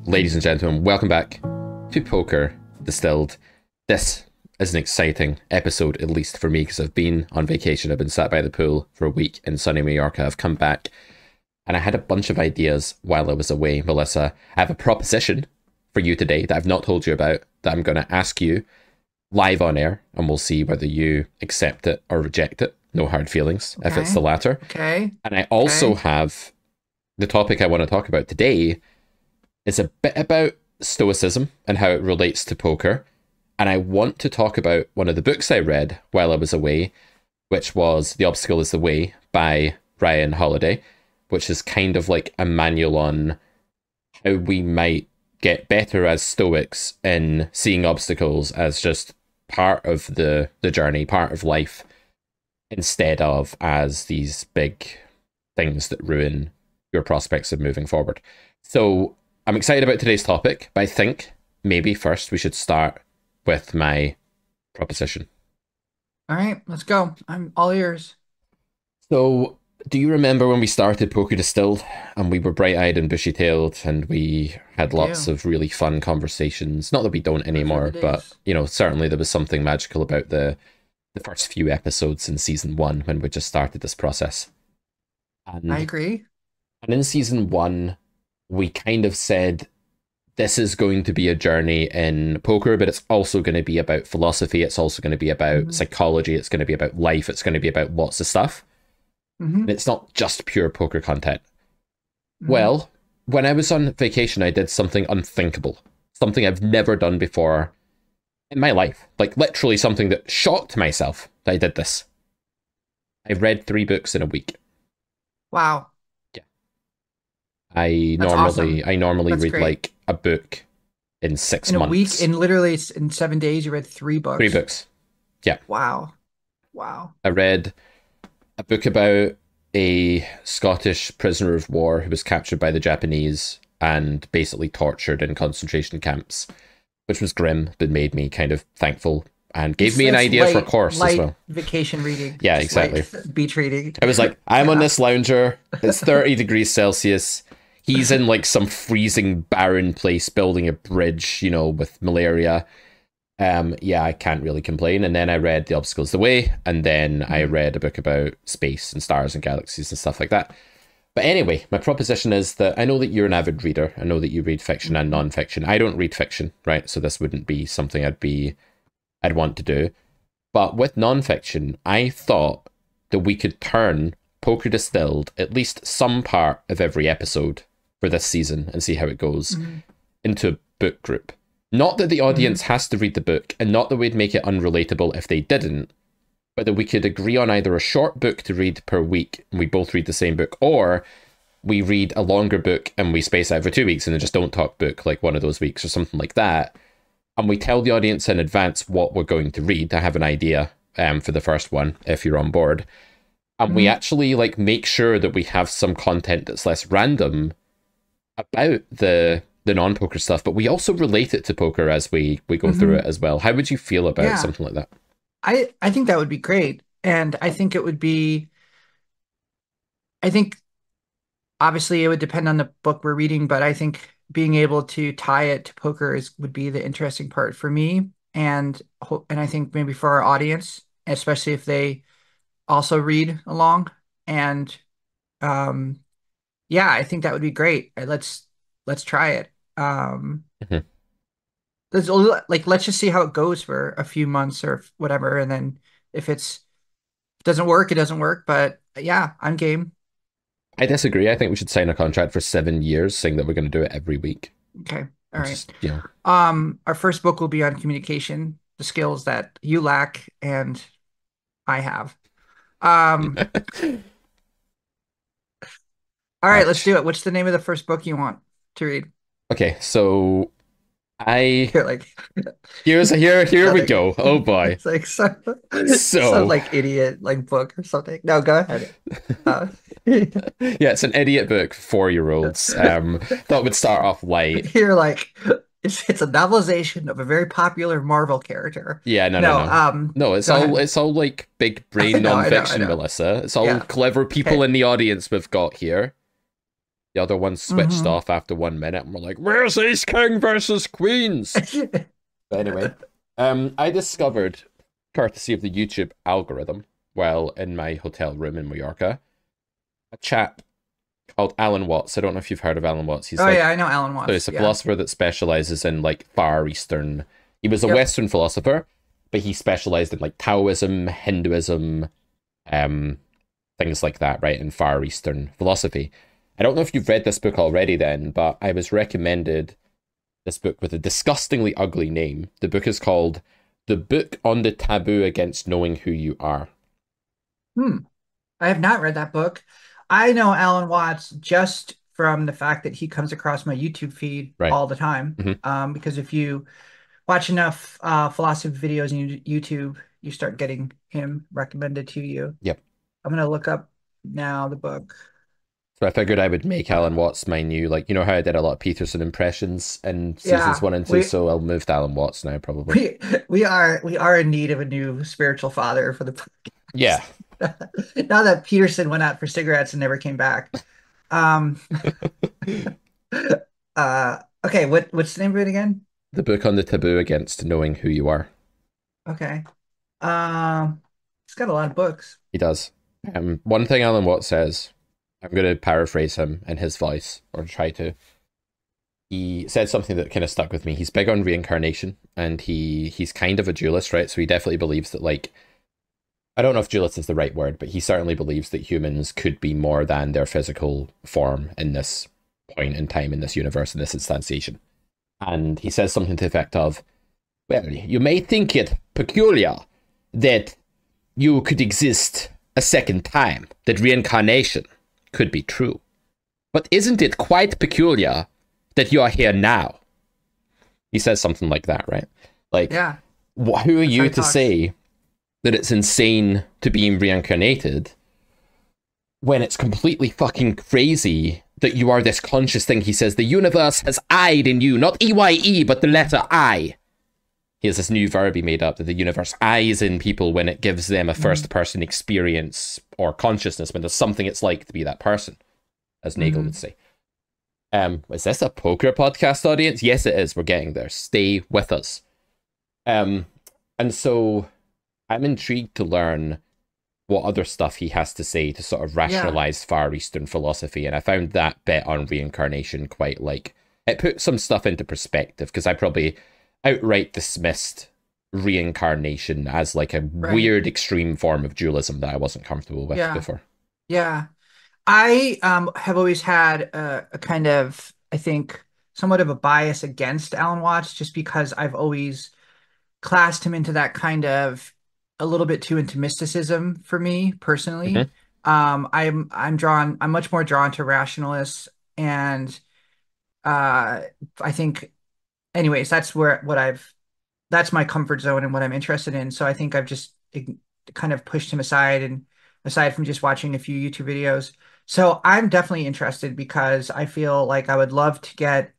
Ladies and gentlemen, welcome back to Poker Distilled. This is an exciting episode, at least for me, because I've been on vacation. I've been sat by the pool for a week in sunny Mallorca. I've come back and I had a bunch of ideas while I was away. Melissa, I have a proposition for you today that I've not told you about, that I'm going to ask you live on air, and we'll see whether you accept it or reject it. No hard feelings if it's the latter. Okay. And I also have the topic I want to talk about today is a bit about stoicism and how it relates to poker. And I want to talk about one of the books I read while I was away, which was The Obstacle is the Way by Ryan Holiday, which is kind of like a manual on how we might get better as stoics in seeing obstacles as just part of the journey, part of life, instead of as these big things that ruin your prospects of moving forward. So I'm excited about today's topic, but I think maybe first we should start with my proposition. All right, let's go. I'm all ears. So, do you remember when we started Poker Distilled and we were bright-eyed and bushy-tailed and we had lots of really fun conversations? Not that we don't anymore, but, you know, certainly there was something magical about the first few episodes in season 1 when we just started this process. And, I agree. And in season 1, we kind of said, this is going to be a journey in poker, but it's also going to be about philosophy. It's also going to be about psychology. It's going to be about life. It's going to be about lots of stuff. And it's not just pure poker content. Well, when I was on vacation, I did something unthinkable, something I've never done before in my life. Like literally something that shocked myself that I did this. I read 3 books in a week. Wow. I normally read great. like a book in 6 In months. a week, literally in 7 days, you read 3 books. 3 books. Yeah. Wow. I read a book about a Scottish prisoner of war who was captured by the Japanese and basically tortured in concentration camps, which was grim, but made me kind of thankful and gave me an idea for a course as well. Vacation reading. Yeah, exactly. Beach reading. I was like, I'm on this lounger. It's 30 degrees Celsius. He's in like some freezing barren place building a bridge, you know, with malaria. Yeah, I can't really complain. And then I read The Obstacle is the Way, and then I read a book about space and stars and galaxies and stuff like that. But anyway, my proposition is that I know that you're an avid reader. I know that you read fiction and non-fiction. I don't read fiction, right? So this wouldn't be something I'd want to do. But with non-fiction, I thought that we could turn Poker Distilled, at least some part of every episode for this season and see how it goes, into a book group. Not that the audience has to read the book, and not that we'd make it unrelatable if they didn't, but that we could agree on either a short book to read per week and we both read the same book, or we read a longer book and we space out for 2 weeks and then just don't talk book like one of those weeks or something like that. And we tell the audience in advance what we're going to read. I have an idea for the first one, if you're on board. And we actually like make sure that we have some content that's less random about the non-poker stuff, but we also relate it to poker as we go through it as well. How would you feel about something like that? I think that would be great. And I think obviously it would depend on the book we're reading, but I think being able to tie it to poker would be the interesting part for me. And I think maybe for our audience, especially if they also read along. And yeah, I think that would be great. Let's try it. Let's just see how it goes for a few months or whatever, and then if it doesn't work, it doesn't work. But yeah, I'm game. I disagree. I think we should sign a contract for 7 years saying that we're going to do it every week. Okay. All right. Just, you know. Our first book will be on communication, the skills that you lack and I have. All right, let's do it. What's the name of the first book you want to read? Okay, so You're like, here we go. Oh boy. It's like some like idiot like book or something. No, go ahead. Yeah, it's an idiot book for 4-year-olds. Thought we'd start off light. You're like, it's a novelization of a very popular Marvel character. Yeah, no. It's all like big brain non-fiction, Melissa. It's all clever people in the audience we've got here. The other one switched Hmm. off after 1 minute, and we're like, "Where's Ace King versus Queens?" But anyway, I discovered, courtesy of the YouTube algorithm, while in my hotel room in Mallorca, a chap called Alan Watts. I don't know if you've heard of Alan Watts. He's Oh yeah, like, I know Alan so he's Watts. a Yeah. philosopher that specializes in like Far Eastern. He was a Yep. Western philosopher, but he specialized in like Taoism, Hinduism, um, things like that, right? In Far Eastern philosophy. I don't know if you've read this book already then, but I was recommended this book with a disgustingly ugly name. The book is called The Book on the Taboo Against Knowing Who You Are. Hmm. I have not read that book. I know Alan Watts just from the fact that he comes across my YouTube feed Right. all the time. Mm-hmm. Because if you watch enough philosophy videos on YouTube, you start getting him recommended to you. Yep. I'm gonna look up now the book. So I figured I would make Alan Uh, Watts my new, like, you know how I did a lot of Peterson impressions in seasons yeah, 1 and 2, so I'll move to Alan Watts now, probably. we we are in need of a new spiritual father for the Yeah. podcast. Now that Peterson went out for cigarettes and never came back. Um, okay, what's the name of it again? The Book on the Taboo Against Knowing Who You Are. Okay. It's got a lot of books. He does. One thing Alan Watts says, I'm going to paraphrase him in his voice, or try to. He said something that kind of stuck with me. He's big on reincarnation, and he's kind of a dualist, right? So he definitely believes that, like, I don't know if dualist is the right word, but he certainly believes that humans could be more than their physical form in this point in time, in this universe, in this instantiation. And he says something to the effect of, well, you may think it peculiar that you could exist a second time, that reincarnation could be true. But isn't it quite peculiar that you are here now? He says something like that, right? Like, Yeah, who are that's how you he to talks. say that it's insane to be reincarnated when it's completely fucking crazy that you are this conscious thing? He says the universe has eyed in you, not EYE, but the letter I. He has this new verb he made up that the universe eyes in people when it gives them a Hmm. first person experience or consciousness, when there's something it's like to be that person, as Nagel would Hmm. say. Is this a poker podcast audience? Yes, it is. We're getting there. Stay with us. Um, and so I'm intrigued to learn what other stuff he has to say to sort of Yeah, rationalize Far Eastern philosophy. And I found that bit on reincarnation quite like it put some stuff into perspective because I probably outright dismissed reincarnation as like a right. weird extreme form of dualism that I wasn't comfortable with Yeah, before. yeah. I have always had a kind of, I think, somewhat of a bias against Alan Watts just because I've always classed him into that kind of a little bit too into mysticism for me Hmm. personally. I'm much more drawn to rationalists and I think anyways, that's my comfort zone and what I'm interested in. So I think I've just kind of pushed him aside and aside from just watching a few YouTube videos. So I'm definitely interested because I feel like I would love to get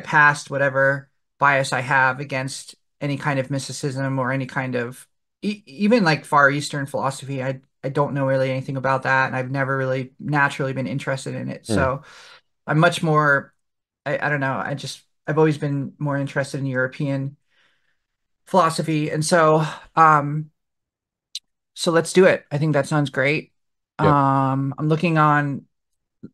past whatever bias I have against any kind of mysticism or any kind of even like Far Eastern philosophy. I don't know really anything about that, and I've never really naturally been interested in it. Mm, So I'm much more I don't know. I've always been more interested in European philosophy, and so let's do it. I think that sounds great. yep. I'm looking on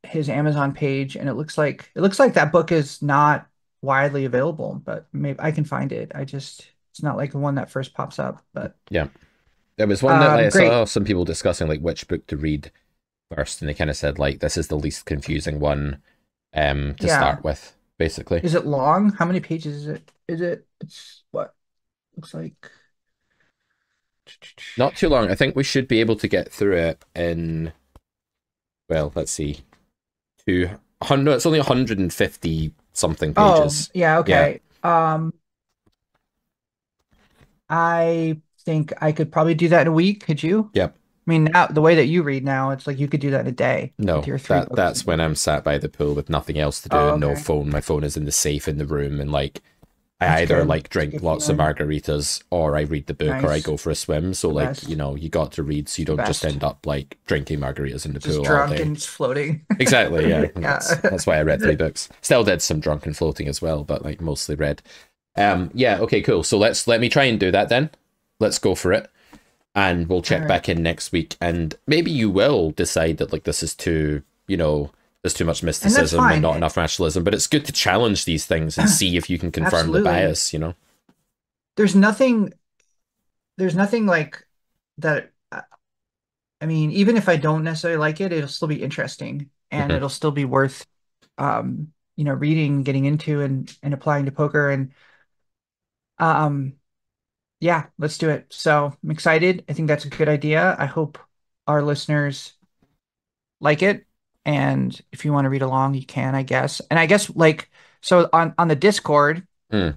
his Amazon page, and it looks like that book is not widely available, but maybe I can find it. It's not like the one that first pops up, but Yeah. There was one that like, I great. saw some people discussing like which book to read first, and they kind of said like this is the least confusing one to Yeah. start with, basically. Is it long? How many pages is it? It's what looks like. Not too long. I think we should be able to get through it in, well, let's see, 200. It's only 150 something Oh, pages. yeah, Yeah. okay. I think I could probably do that in a week. Could you? Yep. I mean, now the way that you read now, it's like you could do that in a day with No, your three that books. that's when I'm sat by the pool with nothing else to do Oh, and no okay. phone. My phone is in the safe in the room, and like I That's either good. like It's a drink good lots of feeling. margaritas or I read the book or I Nice. go for a swim. So The like, best. you got to read so you The don't just best. end up like drinking margaritas in the Just pool all drunk day. and floating. Exactly, yeah. And Yeah. that's why I read three books. Still did some drunken floating as well, but like mostly read. Yeah, okay, cool. So let me try and do that then. Let's go for it. And we'll All check right. back in next week and maybe you will decide that like this is too, there's too much And that's mysticism and fine. not enough rationalism, but it's good to challenge these things and see if you can confirm the Absolutely. bias. There's nothing there's nothing like that. I mean, even if I don't necessarily like it, it'll still be interesting and Hmm. it'll still be worth reading, getting into and applying to poker. And um yeah, let's do it. So I'm excited. I think that's a good idea. I hope our listeners like it. And if you want to read along, you can, I guess. And I guess like so on the Discord, Mm.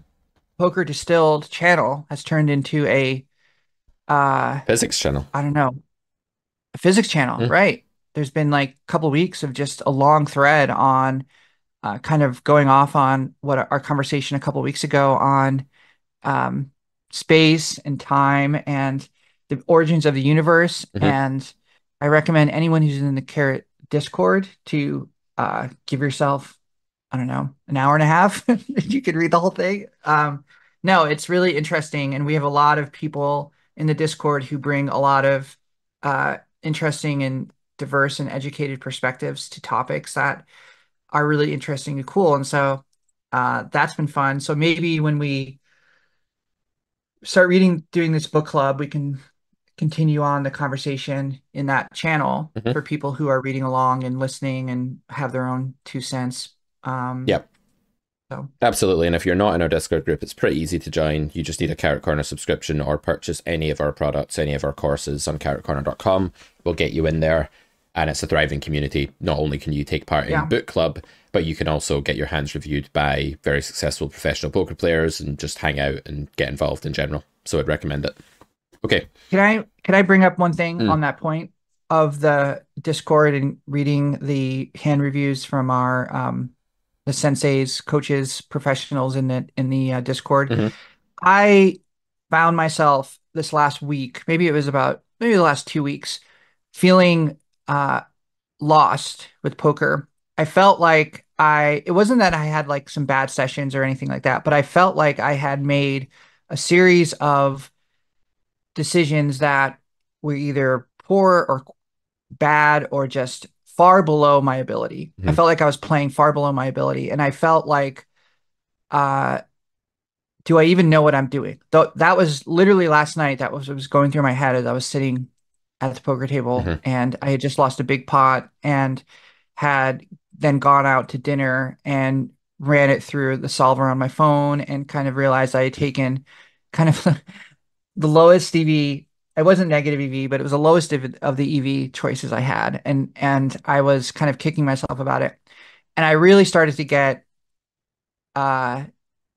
Poker Distilled channel has turned into a uh Physics channel. I don't know, a physics channel, Mm. right? There's been like a couple weeks of just a long thread on kind of going off on what our conversation a couple weeks ago on um, space and time and the origins of the universe. Hmm. And I recommend anyone who's in the Carrot Discord to give yourself, I don't know, an hour and a half. You could read the whole thing. No, it's really interesting. And we have a lot of people in the Discord who bring a lot of interesting and diverse and educated perspectives to topics that are really interesting and cool. And so that's been fun. So maybe when we start doing this book club, we can continue on the conversation in that channel Hmm. for people who are reading along and listening and have their own 2 cents. Um, Yep. so Absolutely. And if you're not in our Discord group, it's pretty easy to join. You just need a Carrot Corner subscription or purchase any of our products, any of our courses on carrotcorner.com. We'll get you in there. And it's a thriving community. Not only can you take part in yeah, book club, but you can also get your hands reviewed by very successful professional poker players and just hang out and get involved in general. So I'd recommend it. Okay. can I bring up one thing Mm, on that point of the Discord and reading the hand reviews from our the senseis, coaches, professionals in the Discord? hmm. I found myself this last week, maybe the last 2 weeks, feeling uh lost with poker. I felt like it wasn't that I had like some bad sessions or anything like that, but I felt like I had made a series of decisions that were either poor or bad or just far below my ability. I Hmm. felt like I was playing far below my ability, and I felt like uh do I even know what I'm doing? Though that was literally last night. That was what was going through my head as I was sitting at the poker table, Hmm. and I had just lost a big pot and had then gone out to dinner and ran it through the solver on my phone and kind of realized I had taken kind of the lowest EV. It wasn't negative EV, but it was the lowest of the EV choices I had, and I was kind of kicking myself about it, and I really started to get uh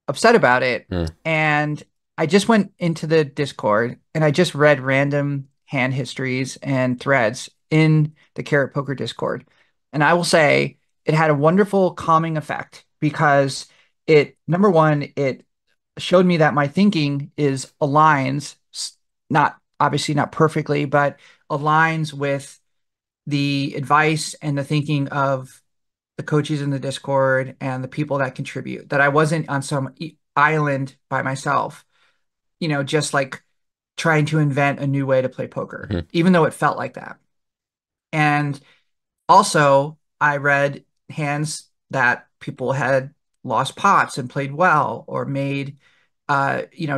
upset about it. Mm. And I just went into the Discord and I just read random hand histories and threads in the Carrot Poker Discord. And I will say it had a wonderful calming effect because number one, it showed me that my thinking is aligns, not obviously not perfectly, but aligns with the advice and the thinking of the coaches in the Discord and the people that contribute, that I wasn't on some island by myself, just like trying to invent a new way to play poker, Hmm. even though it felt like that. And also, I read hands that people had lost pots and played well or made,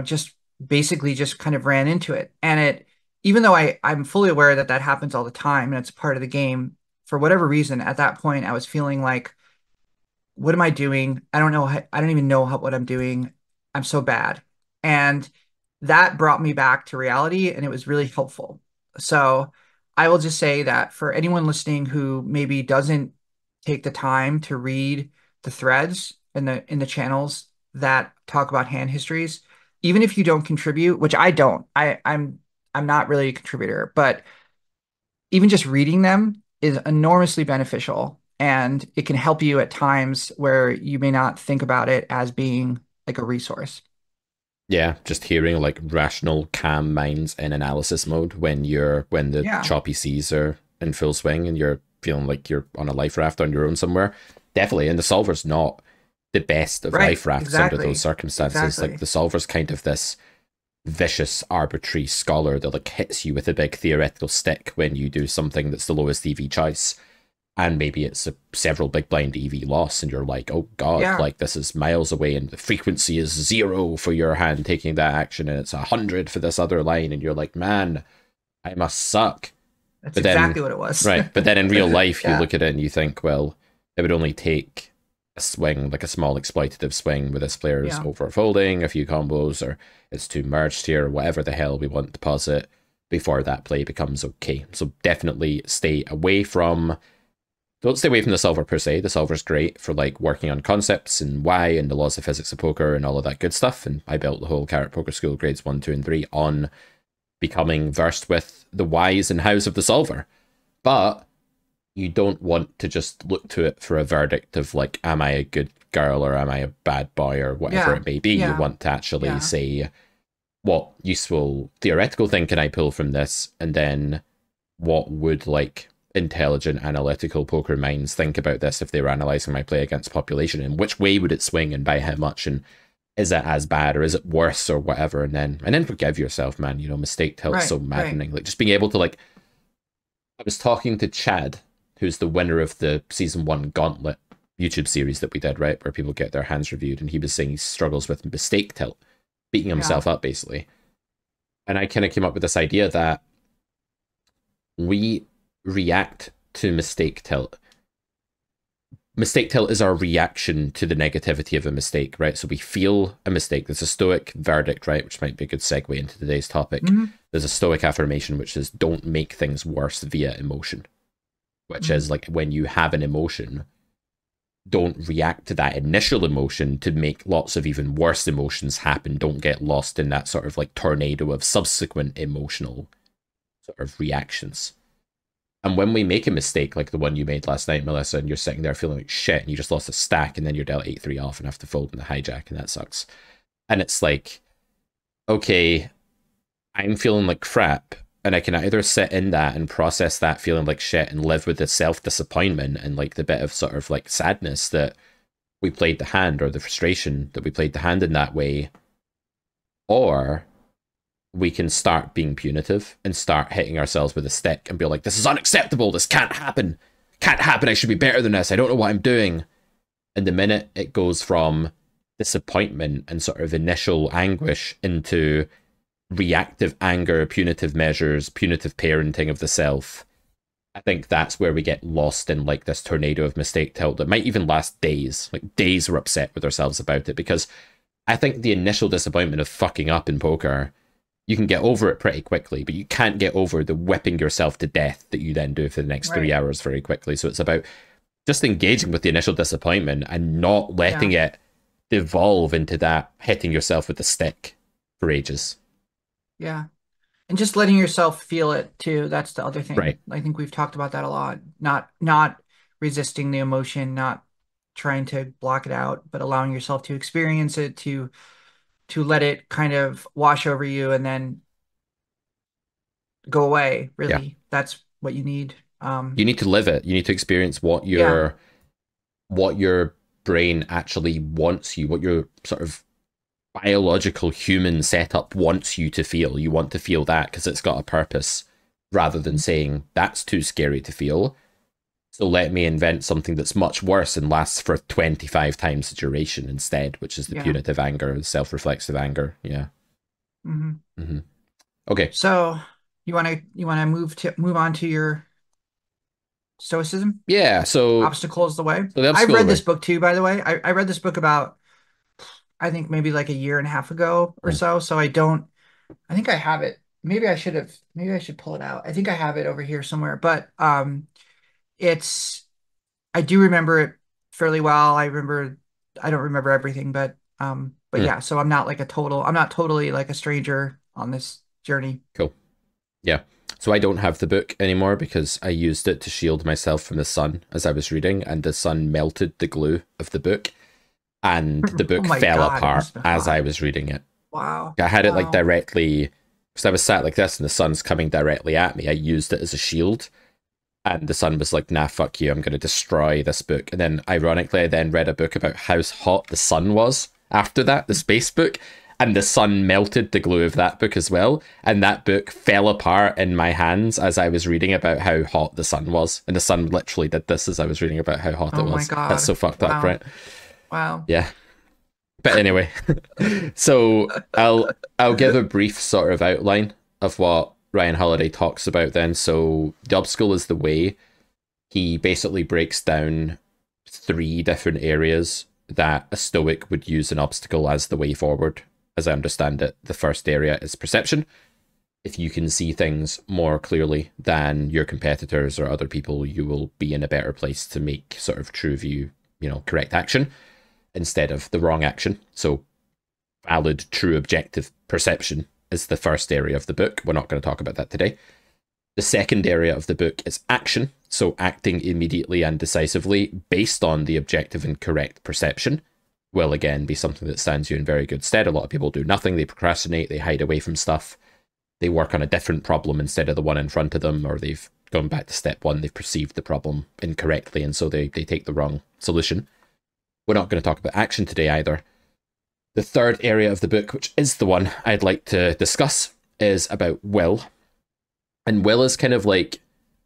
just basically just kind of ran into it. And even though I'm fully aware that that happens all the time and it's part of the game, for whatever reason, at that point, I was feeling like what am I doing? I don't know. I don't even know what I'm doing. I'm so bad. And that brought me back to reality and it was really helpful. So I will just say that for anyone listening who maybe doesn't take the time to read the threads in the channels that talk about hand histories, even if you don't contribute, which I don't, I'm not really a contributor, but even just reading them is enormously beneficial and it can help you at times where you may not think about it as being like a resource. Yeah, just hearing like rational, calm minds in analysis mode when the Yeah. choppy seas are in full swing and you're feeling like you're on a life raft on your own somewhere. Definitely, and the solver's not the best of Right. life rafts under those Exactly. circumstances. Like Exactly. the solver's kind of this vicious, arbitrary scholar that like hits you with a big theoretical stick when you do something that's the lowest EV choice. And maybe it's several big blind EV loss, and you're like, oh god, Yeah. like this is miles away, and the frequency is 0 for your hand taking that action, and it's 100 for this other line, and you're like, man, I must suck. That's But then, exactly what it was. right, but then in real life, you Yeah. look at it and you think, well, it would only take a swing, like a small exploitative swing, with this player's Yeah. overfolding, a few combos, or it's too merged here, or whatever the hell we want to posit before that play becomes okay. So definitely stay away from. Don't stay away from the solver per se. The solver's great for like working on concepts and why and the laws of physics of poker and all of that good stuff. And I built the whole Carrot Poker School grades 1, 2, and 3 on becoming versed with the whys and hows of the solver. But you don't want to just look to it for a verdict of like, am I a good girl or am I a bad boy or whatever Yeah. it may be. You Yeah. want to actually Yeah. say, what useful theoretical thing can I pull from this? And then what would like intelligent analytical poker minds think about this if they were analyzing my play against population, and which way would it swing and by how much, and is it as bad or is it worse or whatever, and then forgive yourself, man. Mistake tilt's Right. so Right. maddening. Like just being able to like, I was talking to Chad, who's the winner of the season 1 gauntlet YouTube series that we did, right, where people get their hands reviewed, and he was saying he struggles with mistake tilt, beating Yeah. himself up basically. And I kind of came up with this idea that we react to mistake tilt. Mistake tilt is our reaction to the negativity of a mistake, right? So we feel a mistake. There's a stoic verdict, right? Which might be a good segue into today's topic. Hmm. There's a stoic affirmation, which is don't make things worse via emotion, which Hmm. is like when you have an emotion, don't react to that initial emotion to make lots of even worse emotions happen. Don't get lost in that sort of like tornado of subsequent emotional sort of reactions. And when we make a mistake like the one you made last night, Melissa, and you're sitting there feeling like shit and you just lost a stack and then you're dealt 8-3 off and have to fold in the hijack and that sucks. And it's like, okay, I'm feeling like crap and I can either sit in that and process that feeling like shit and live with the self-disappointment and like the bit of sort of like sadness that we played the hand, or the frustration that we played the hand in that way, or we can start being punitive and start hitting ourselves with a stick and be like, this is unacceptable, this can't happen, I should be better than this, I don't know what I'm doing. And the minute it goes from disappointment and sort of initial anguish into reactive anger, punitive measures, punitive parenting of the self, I think that's where we get lost in like this tornado of mistake tilt that might even last days. Like days we're upset with ourselves about it, because I think the initial disappointment of fucking up in poker, you can get over it pretty quickly, but you can't get over the whipping yourself to death that you then do for the next 3 hours very quickly. So it's about just engaging with the initial disappointment and not letting Yeah. it devolve into that hitting yourself with the stick for ages. Yeah. And just letting yourself feel it too. That's the other thing. Right. I think we've talked about that a lot. Not resisting the emotion, not trying to block it out, but allowing yourself to experience it, to let it kind of wash over you and then go away, Yeah. really. That's what you need. You need to live it. You need to experience Yeah. what your brain actually wants you, what your sort of biological human setup wants you to feel. You want to feel that because it's got a purpose, rather than saying that's too scary to feel, so let me invent something that's much worse and lasts for 25 times the duration instead, which is the Yeah. punitive anger, the self-reflexive anger. Yeah. Hmm. Hmm. Okay. So you wanna move on to your stoicism? Yeah. Obstacles the way. So the I've obstacle read over. this book too, by the way. I read this book about, I think maybe like a year and a half ago or Mm. so. So I think I have it. Maybe I should pull it out. I think I have it over here somewhere. But it's I do remember it fairly well. I don't remember everything, but Mm. yeah, so I'm not totally like a stranger on this journey. Cool. Yeah. So I don't have the book anymore because I used it to shield myself from the sun as I was reading, and the sun melted the glue of the book. and the Oh book my fell God, it apart must have been as I hot. was reading it. Wow. I had it like Wow. directly, because I was sat like this and the sun's coming directly at me. I used it as a shield, and the sun was like, nah, fuck you, I'm going to destroy this book. And then, ironically, I then read a book about how hot the sun was after that, the space book, and the sun melted the glue of that book as well. And that book fell apart in my hands as I was reading about how hot the sun was. And the sun literally did this as I was reading about how hot it Oh my was. That's God. so fucked up, Wow. right? Wow. Yeah. But anyway, so I'll give a brief sort of outline of what Ryan Holiday talks about then. So the obstacle is the way. He basically breaks down three different areas that a stoic would use an obstacle as the way forward. As I understand it, the first area is perception. If you can see things more clearly than your competitors or other people, you will be in a better place to make sort of true view, correct action instead of the wrong action. So valid, true, objective perception is the first area of the book. We're not going to talk about that today. The second area of the book is action. So acting immediately and decisively based on the objective and correct perception will again be something that stands you in very good stead. A lot of people do nothing. They procrastinate. They hide away from stuff. They work on a different problem instead of the one in front of them, or they've gone back to step one. They've perceived the problem incorrectly, and so they take the wrong solution. We're not going to talk about action today either. The third area of the book, which is the one I'd like to discuss, is about will. And will is kind of like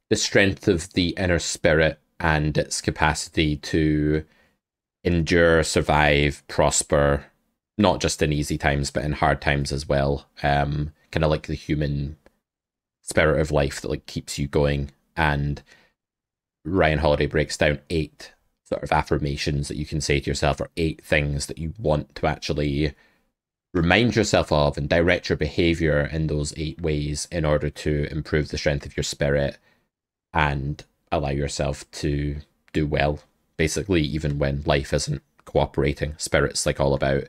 the strength of the inner spirit and its capacity to endure, survive, prosper, not just in easy times, but in hard times as well. Kind of like the human spirit of life that like keeps you going. And Ryan Holiday breaks down 8 sort of affirmations that you can say to yourself, or 8 things that you want to actually remind yourself of and direct your behavior in those 8 ways in order to improve the strength of your spirit and allow yourself to do well, basically, even when life isn't cooperating. Spirit's like all about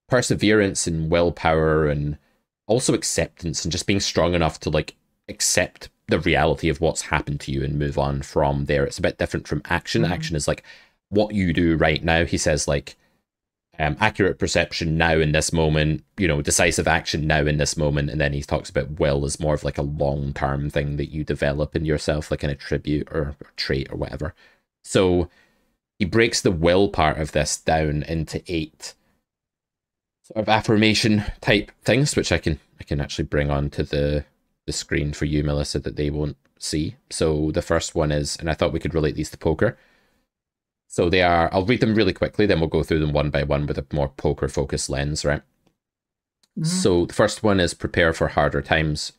perseverance and willpower and also acceptance and just being strong enough to like accept the reality of what's happened to you and move on from there. It's a bit different from action. Mm-hmm. Action is like what you do right now. He says like accurate perception now in this moment, decisive action now in this moment. And then he talks about will as more of like a long-term thing that you develop in yourself, like an attribute or trait or whatever. So he breaks the will part of this down into 8 sort of affirmation type things, which I can actually bring onto the screen for you, Melissa, that they won't see. So the first one is, and I thought we could relate these to poker. So they are, I'll read them really quickly, then we'll go through them one by one with a more poker focused lens, right? Mm-hmm. So the first one is prepare for harder times.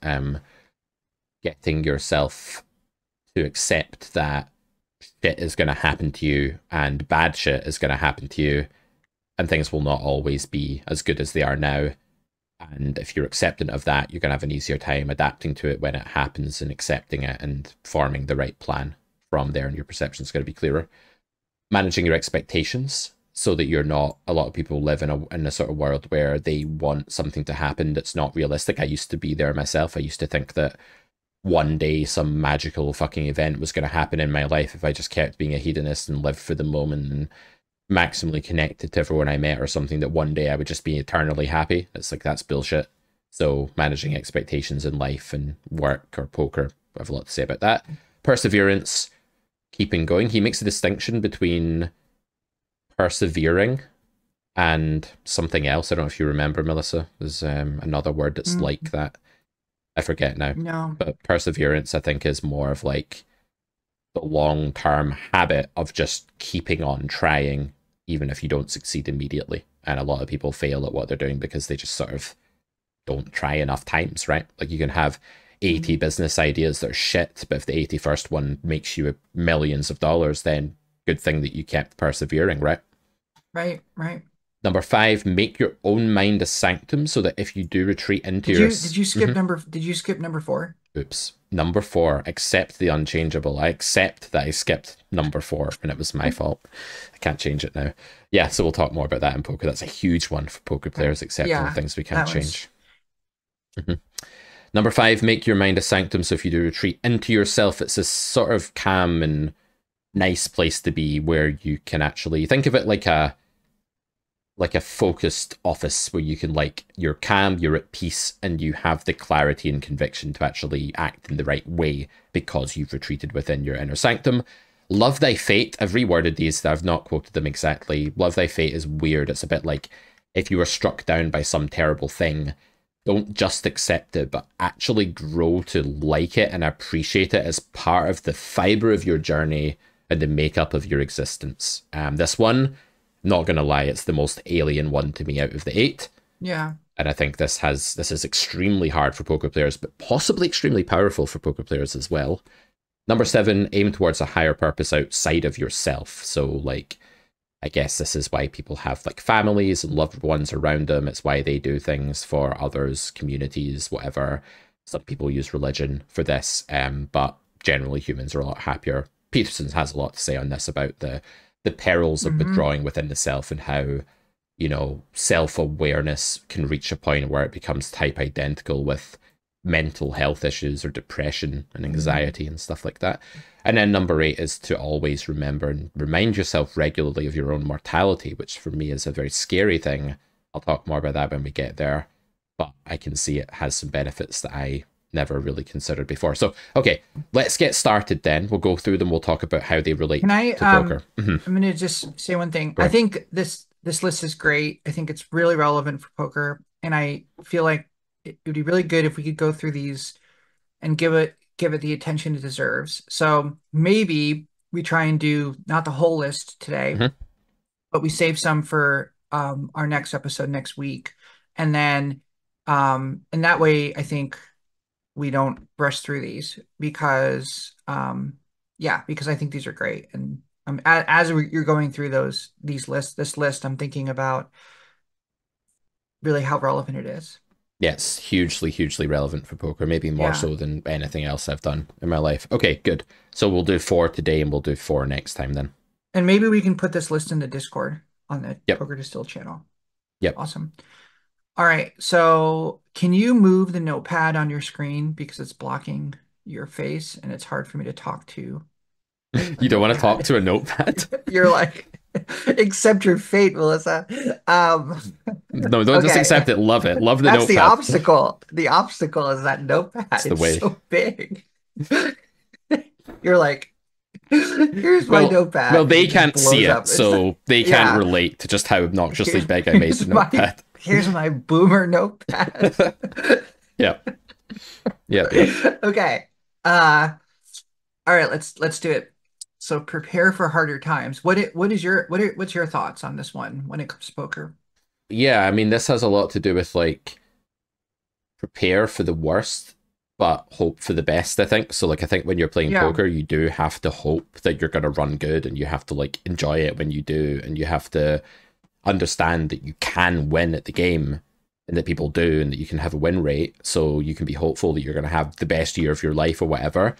Getting yourself to accept that shit is going to happen to you and bad shit is going to happen to you and things will not always be as good as they are now. And if you're acceptant of that, you're going to have an easier time adapting to it when it happens and accepting it and forming the right plan from there, and your perception is going to be clearer. Managing your expectations so that you're not, a lot of people live in a sort of world where they want something to happen that's not realistic. I used to be there myself. I used to think that one day some magical fucking event was going to happen in my life if I just kept being a hedonist and lived for the moment and maximally connected to everyone I met or something, that one day I would just be eternally happy. It's like, that's bullshit. So managing expectations in life and work or poker, I have a lot to say about that. Perseverance, keeping going. He makes a distinction between persevering and something else. I don't know if you remember, Melissa. There's another word that's like that. I forget now. No. But perseverance, I think, is more of like the long-term habit of just keeping on trying, even if you don't succeed immediately. And a lot of people fail at what they're doing because they just sort of don't try enough times, right? Like you can have 80 business ideas that are shit, but if the 81st one makes you millions of dollars, then good thing that you kept persevering, right? Right. Number 5, make your own mind a sanctum so that if you do retreat into Did you skip number 4? Oops. Number 4, accept the unchangeable. I accept that I skipped number 4 and it was my fault. I can't change it now. Yeah, so we'll talk more about that in poker. That's a huge one for poker players, accepting the things we can't change. Number 5, make your mind a sanctum. So if you do retreat into yourself, it's a sort of calm and nice place to be where you can actually think of it like a like a focused office where you can like you're calm, you're at peace, and you have the clarity and conviction to actually act in the right way because you've retreated within your inner sanctum. Love thy fate. I've reworded these. I've not quoted them exactly. Love thy fate is weird. It's a bit like if you were struck down by some terrible thing, don't just accept it, but actually grow to like it and appreciate it as part of the fiber of your journey and the makeup of your existence. This one, not gonna lie, it's the most alien one to me out of the 8. Yeah. And I think this is extremely hard for poker players, but possibly extremely powerful for poker players as well. Number 7, aim towards a higher purpose outside of yourself. So like, I guess this is why people have like families and loved ones around them. It's why they do things for others, communities, whatever. Some people use religion for this, but generally humans are a lot happier. Peterson has a lot to say on this about the perils of withdrawing within the self and how, you know, self-awareness can reach a point where it becomes type identical with mental health issues or depression and anxiety and stuff like that. And then number 8 is to always remember and remind yourself regularly of your own mortality, which for me is a very scary thing. I'll talk more about that when we get there, but I can see it has some benefits that I never really considered before. So, okay, let's get started then. We'll go through them. We'll talk about how they relate to poker. I'm going to just say one thing. Go I ahead. think this list is great. I think it's really relevant for poker, and I feel like it would be really good if we could go through these and give it the attention it deserves. So maybe we try and do not the whole list today, but we save some for our next episode next week, and then and that way I think we don't brush through these because because I think these are great. And you're going through this list, I'm thinking about really how relevant it is. Yes, hugely, hugely relevant for poker, maybe more Yeah. so than anything else I've done in my life. Okay, good. So we'll do 4 today and we'll do 4 next time then. And maybe we can put this list in the Discord on the Yep. Poker Distilled channel. Yep. Awesome. All right. So can you move the notepad on your screen because it's blocking your face and it's hard for me to talk to a You don't want to talk notepad? to a notepad? You're like, accept your fate, Melissa. No, don't just Okay. accept it. Love it. Love the That's the notepad. obstacle. The obstacle is that notepad. It's the It's way. so big. You're like, here's my notepad. Well, they It just can't see blows it, up. It's so they can't yeah. relate to just how obnoxiously Here's, big I made the notepad. here's my boomer notepad. Yep. Yep. Okay. All right, let's do it. So prepare for harder times. What's your thoughts on this one when it comes to poker? Yeah, I mean, this has a lot to do with like prepare for the worst, but hope for the best, I think. So, like, I think when you're playing Yeah. poker, you do have to hope that you're going to run good and you have to like enjoy it when you do. And you have to understand that you can win at the game and that people do and that you can have a win rate. So you can be hopeful that you're going to have the best year of your life or whatever.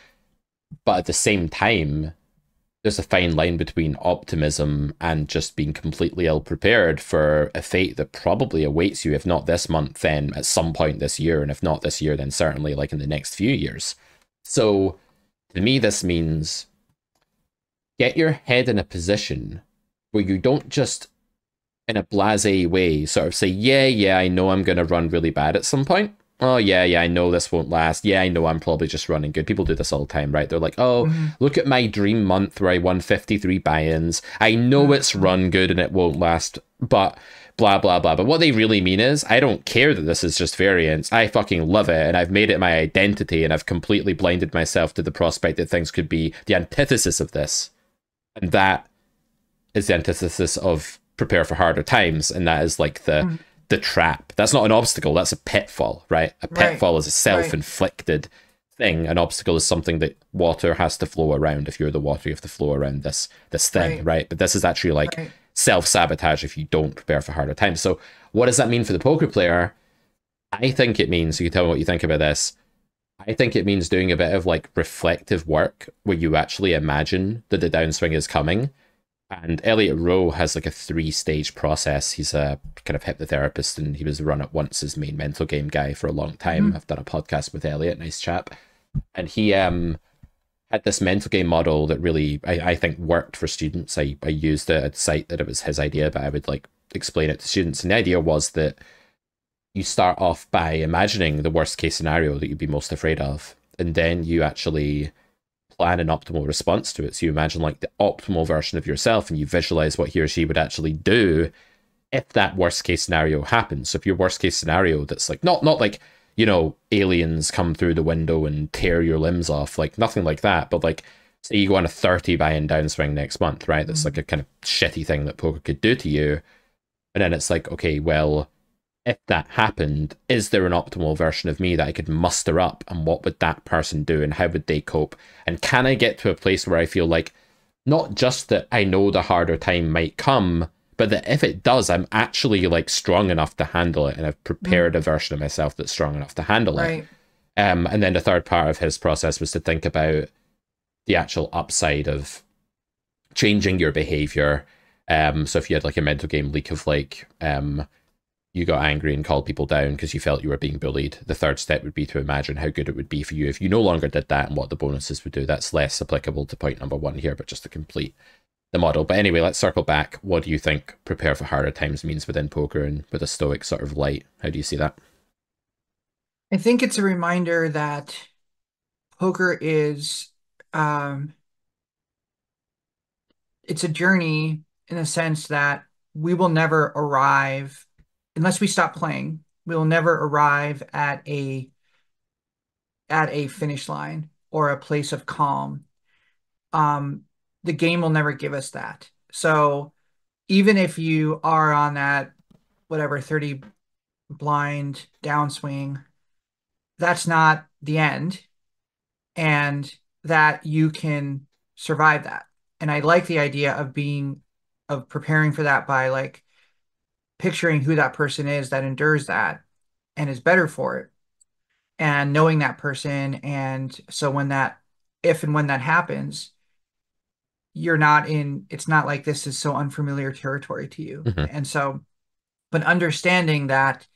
But at the same time, there's a fine line between optimism and just being completely ill prepared for a fate that probably awaits you, if not this month, then at some point this year, and if not this year, then certainly like in the next few years. So to me, this means get your head in a position where you don't just in a blasé way sort of say, yeah, I know I'm going to run really bad at some point. Oh, yeah, I know this won't last. Yeah, I know I'm probably just running good. People do this all the time, right? They're like, oh, look at my dream month where I won 53 buy-ins. I know it's run good and it won't last, but blah, blah, blah. But what they really mean is, I don't care that this is just variance. I fucking love it, and I've made it my identity, and I've completely blinded myself to the prospect that things could be the antithesis of this. And that is the antithesis of prepare for harder times, and that is like the trap. That's not an obstacle, that's a pitfall, right? A pitfall is a self-inflicted thing. An obstacle is something that water has to flow around. If you're the water, you have to flow around this thing, right? But this is actually like self-sabotage if you don't prepare for harder times. So what does that mean for the poker player? I think it means, you can tell me what you think about this, I think it means doing a bit of like reflective work where you actually imagine that the downswing is coming. And Elliot Rowe has like a 3-stage process. He's a kind of hypnotherapist, and he was Run It Once's main mental game guy for a long time. I've done a podcast with Elliot, nice chap. And he had this mental game model that really, I think, worked for students. I used it. I'd cite that it was his idea, but I would like explain it to students. And the idea was that you start off by imagining the worst case scenario that you'd be most afraid of, and then you actually plan an optimal response to it. So you imagine like the optimal version of yourself, and you visualize what he or she would actually do if that worst case scenario happens. So if your worst case scenario that's like not like, you know, aliens come through the window and tear your limbs off, like nothing like that, but like say you go on a 30 buy-in downswing next month, right? That's like a kind of shitty thing that poker could do to you. And then it's like, okay, well, if that happened, is there an optimal version of me that I could muster up? And what would that person do? And how would they cope? And can I get to a place where I feel like not just that I know the harder time might come, but that if it does, I'm actually like strong enough to handle it, and I've prepared a version of myself that's strong enough to handle it. Right. And then the third part of his process was to think about the actual upside of changing your behavior. So if you had like a mental game leak of like, you got angry and called people down because you felt you were being bullied, the third step would be to imagine how good it would be for you if you no longer did that and what the bonuses would do. That's less applicable to point number one here, but just to complete the model. But anyway, let's circle back. What do you think prepare for harder times means within poker and with a stoic sort of light? How do you see that? I think it's a reminder that poker is um it's a journey in the sense that we will never arrive unless we stop playing. We will never arrive at a finish line or a place of calm. Um, the game will never give us that. So even if you are on that whatever 30 blind downswing, that's not the end, and that you can survive that. And I like the idea of preparing for that by like picturing who that person is that endures that and is better for it, and knowing that person. And so if and when that happens, it's not like this is so unfamiliar territory to you. Mm-hmm. And so, but understanding that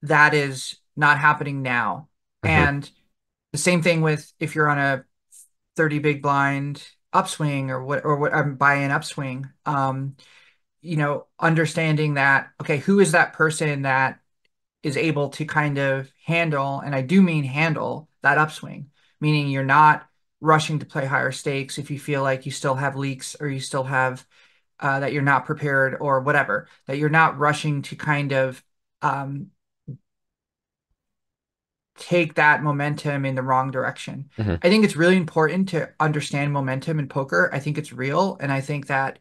that is not happening now. Mm-hmm. And the same thing with if you're on a 30 big blind upswing or what I'm buy-in upswing, understanding that, okay, who is that person that is able to kind of handle, and I do mean handle that upswing, meaning you're not rushing to play higher stakes if you feel like you still have leaks or you still have that you're not prepared or whatever, that you're not rushing to kind of um, take that momentum in the wrong direction. Mm-hmm. I think it's really important to understand momentum in poker. I think it's real. And I think that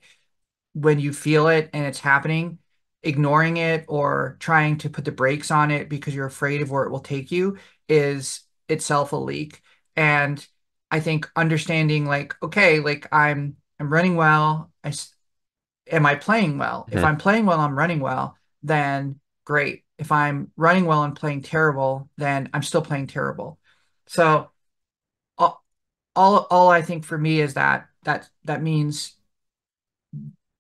when you feel it and it's happening, ignoring it or trying to put the brakes on it because you're afraid of where it will take you is itself a leak. And I think understanding like, okay, like I'm running well. Am I playing well? If Mm-hmm. I'm playing well, I'm running well, then great. If I'm running well and playing terrible, then I'm still playing terrible. So all I think for me is that means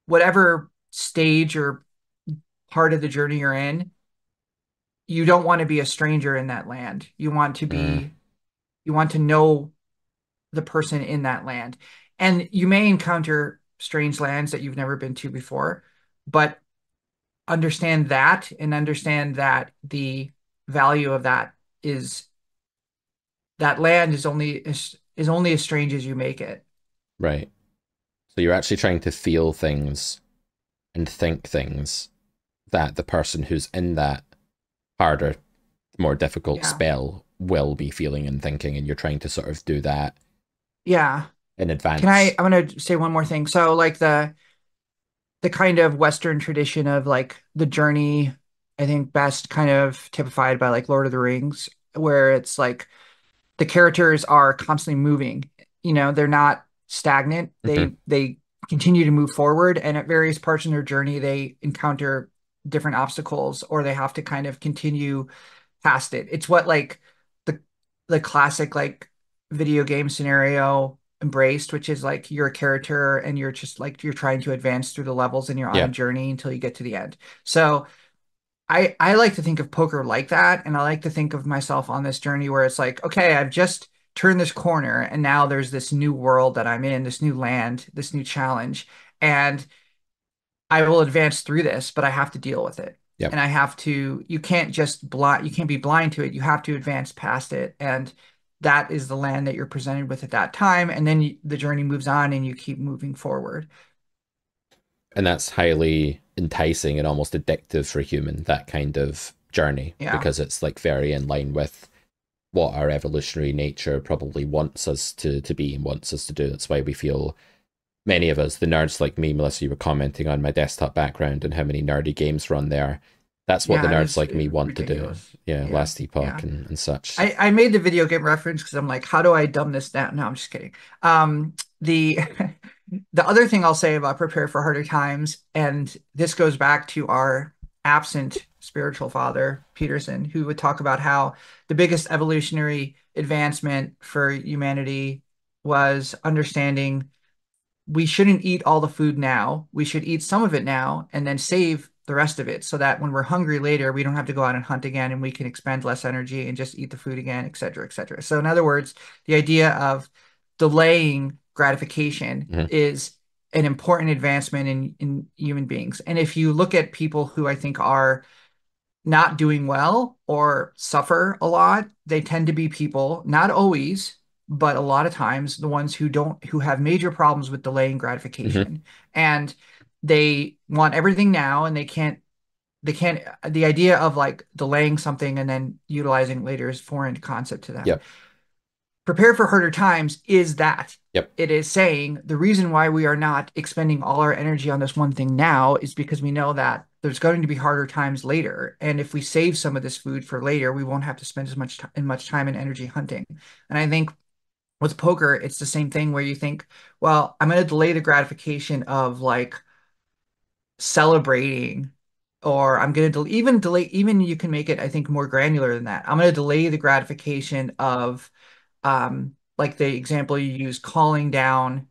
whatever stage or part of the journey you're in, you don't want to be a stranger in that land. Mm. You want to know the person in that land. And you may encounter strange lands that you've never been to before, but understand that and understand that the value of that is that land is only as strange as you make it. Right. So you're actually trying to feel things and think things that the person who's in that harder, more difficult Yeah. spell will be feeling and thinking, and you're trying to sort of do that Yeah. in Can advance. I'm gonna say one more thing. So like the kind of Western tradition of like the journey, I think best kind of typified by like Lord of the Rings, where it's like the characters are constantly moving. They're not stagnant. Mm-hmm. They continue to move forward, and at various parts in their journey, they encounter different obstacles, or they have to kind of continue past it. It's what like the the classic like video game scenario embraced, which is like you're a character and you're just like you're trying to advance through the levels and you're on a Yeah. journey until you get to the end. So I like to think of poker like that, and I like to think of myself on this journey where it's like, okay, I've just turned this corner, and now there's this new world that I'm in, this new land, this new challenge, and I will advance through this, but I have to deal with it. Yep. And I have to, you can't just blind, you can't be blind to it. You have to advance past it. And that is the land that you're presented with at that time. And then the journey moves on and you keep moving forward. And that's highly enticing and almost addictive for a human, that kind of journey, Yeah. because it's like very in line with what our evolutionary nature probably wants us to be and wants us to do. That's why we feel, many of us, the nerds like me, Melissa, you were commenting on my desktop background and how many nerdy games run there. That's what the Yeah, it nerds is like me want to do. ridiculous. Yeah, Yeah. Last Epoch Yeah. and such. I made the video game reference because I'm like, how do I dumb this down? No, I'm just kidding. The the other thing I'll say about prepare for harder times, and this goes back to our absent spiritual father, Peterson, who would talk about how the biggest evolutionary advancement for humanity was understanding we shouldn't eat all the food now. We should eat some of it now and then save the rest of it so that when we're hungry later, we don't have to go out and hunt again and we can expend less energy and just eat the food again, et cetera, et cetera. So, in other words, the idea of delaying gratification Mhm. is an important advancement in human beings. And if you look at people who I think are not doing well or suffer a lot, they tend to be people, not always, but a lot of times the ones who have major problems with delaying Mhm. gratification. And they want everything now and they can't the idea of like delaying something and then utilizing it later is foreign concept to them. Yep. Prepare for harder times is that. Yep. It is saying the reason why we are not expending all our energy on this one thing now is because we know that there's going to be harder times later. And if we save some of this food for later, we won't have to spend much time and energy hunting. And I think with poker, it's the same thing where you think, well, I'm going to delay the gratification of like celebrating, or I'm going to even delay, even you can make it, I think, more granular than that. I'm going to delay the gratification of like the example you use, calling down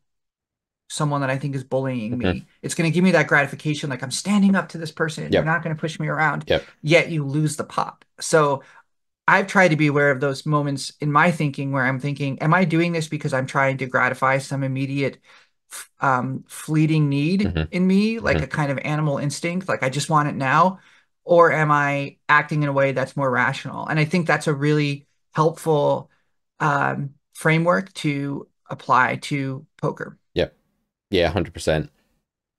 someone that I think is bullying Mhm. me. It's going to give me that gratification, like I'm standing up to this person and they're Yep. not going to push me around, Yep. yet you lose the pot. So I've tried to be aware of those moments in my thinking where I'm thinking, am I doing this because I'm trying to gratify some immediate fleeting need Mhm. in me, like Mhm. a kind of animal instinct, like I just want it now? Or am I acting in a way that's more rational? And I think that's a really helpful framework to apply to poker. Yep. Yeah, 100%.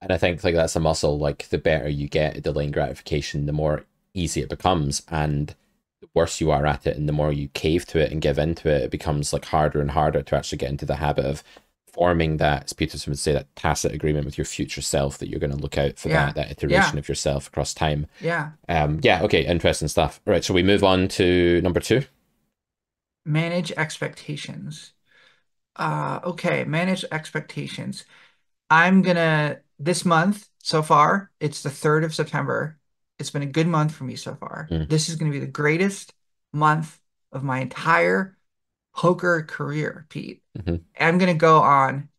And I think like that's a muscle, like the better you get at delaying gratification, the more easy it becomes. And the worse you are at it and the more you cave to it and give into it, it becomes like harder and harder to actually get into the habit of forming that, as Peterson would say, that tacit agreement with your future self that you're going to look out for Yeah. that iteration Yeah. of yourself across time. Yeah. Yeah, okay, interesting stuff. All right, so we move on to number two. Manage expectations. Okay, manage expectations. I'm gonna this month so far, it's the 3rd of September. It's been a good month for me so far. Mm, This is gonna be the greatest month of my entire poker career, Pete. mhm. I'm gonna go on.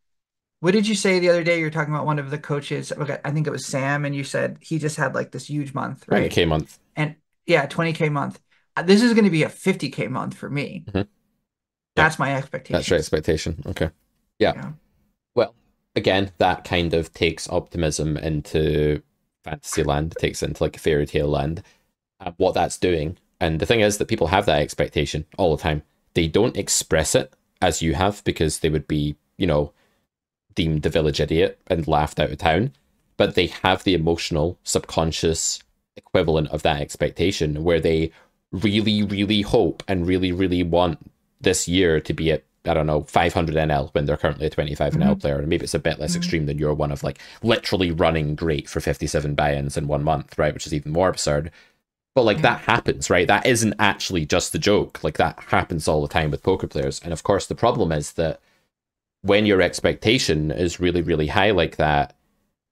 What did you say the other day? You were talking about one of the coaches. Okay, I think it was Sam, and you said he just had like this huge month, right? 20K month. And yeah, 20K month. This is going to be a 50K month for me. Mhm. Yep, That's my that's your expectations. expectation. Okay. Yeah. Yeah. Well, again, that kind of takes optimism into fantasy land, takes it into like a fairy tale land, what that's doing. And the thing is that people have that expectation all the time. They don't express it as you have because they would be, deemed the village idiot and laughed out of town. But they have the emotional, subconscious equivalent of that expectation where they really, really hope and really, really want this year to be at, I don't know, 500 NL when they're currently a 25 NL Hmm. player. And maybe it's a bit less Hmm. extreme than your one of like literally running great for 57 buy-ins in 1 month, right? Which is even more absurd. But like Yeah. that happens, right? That isn't actually just a joke. Like that happens all the time with poker players. And of course, the problem is that when your expectation is really, really high like that,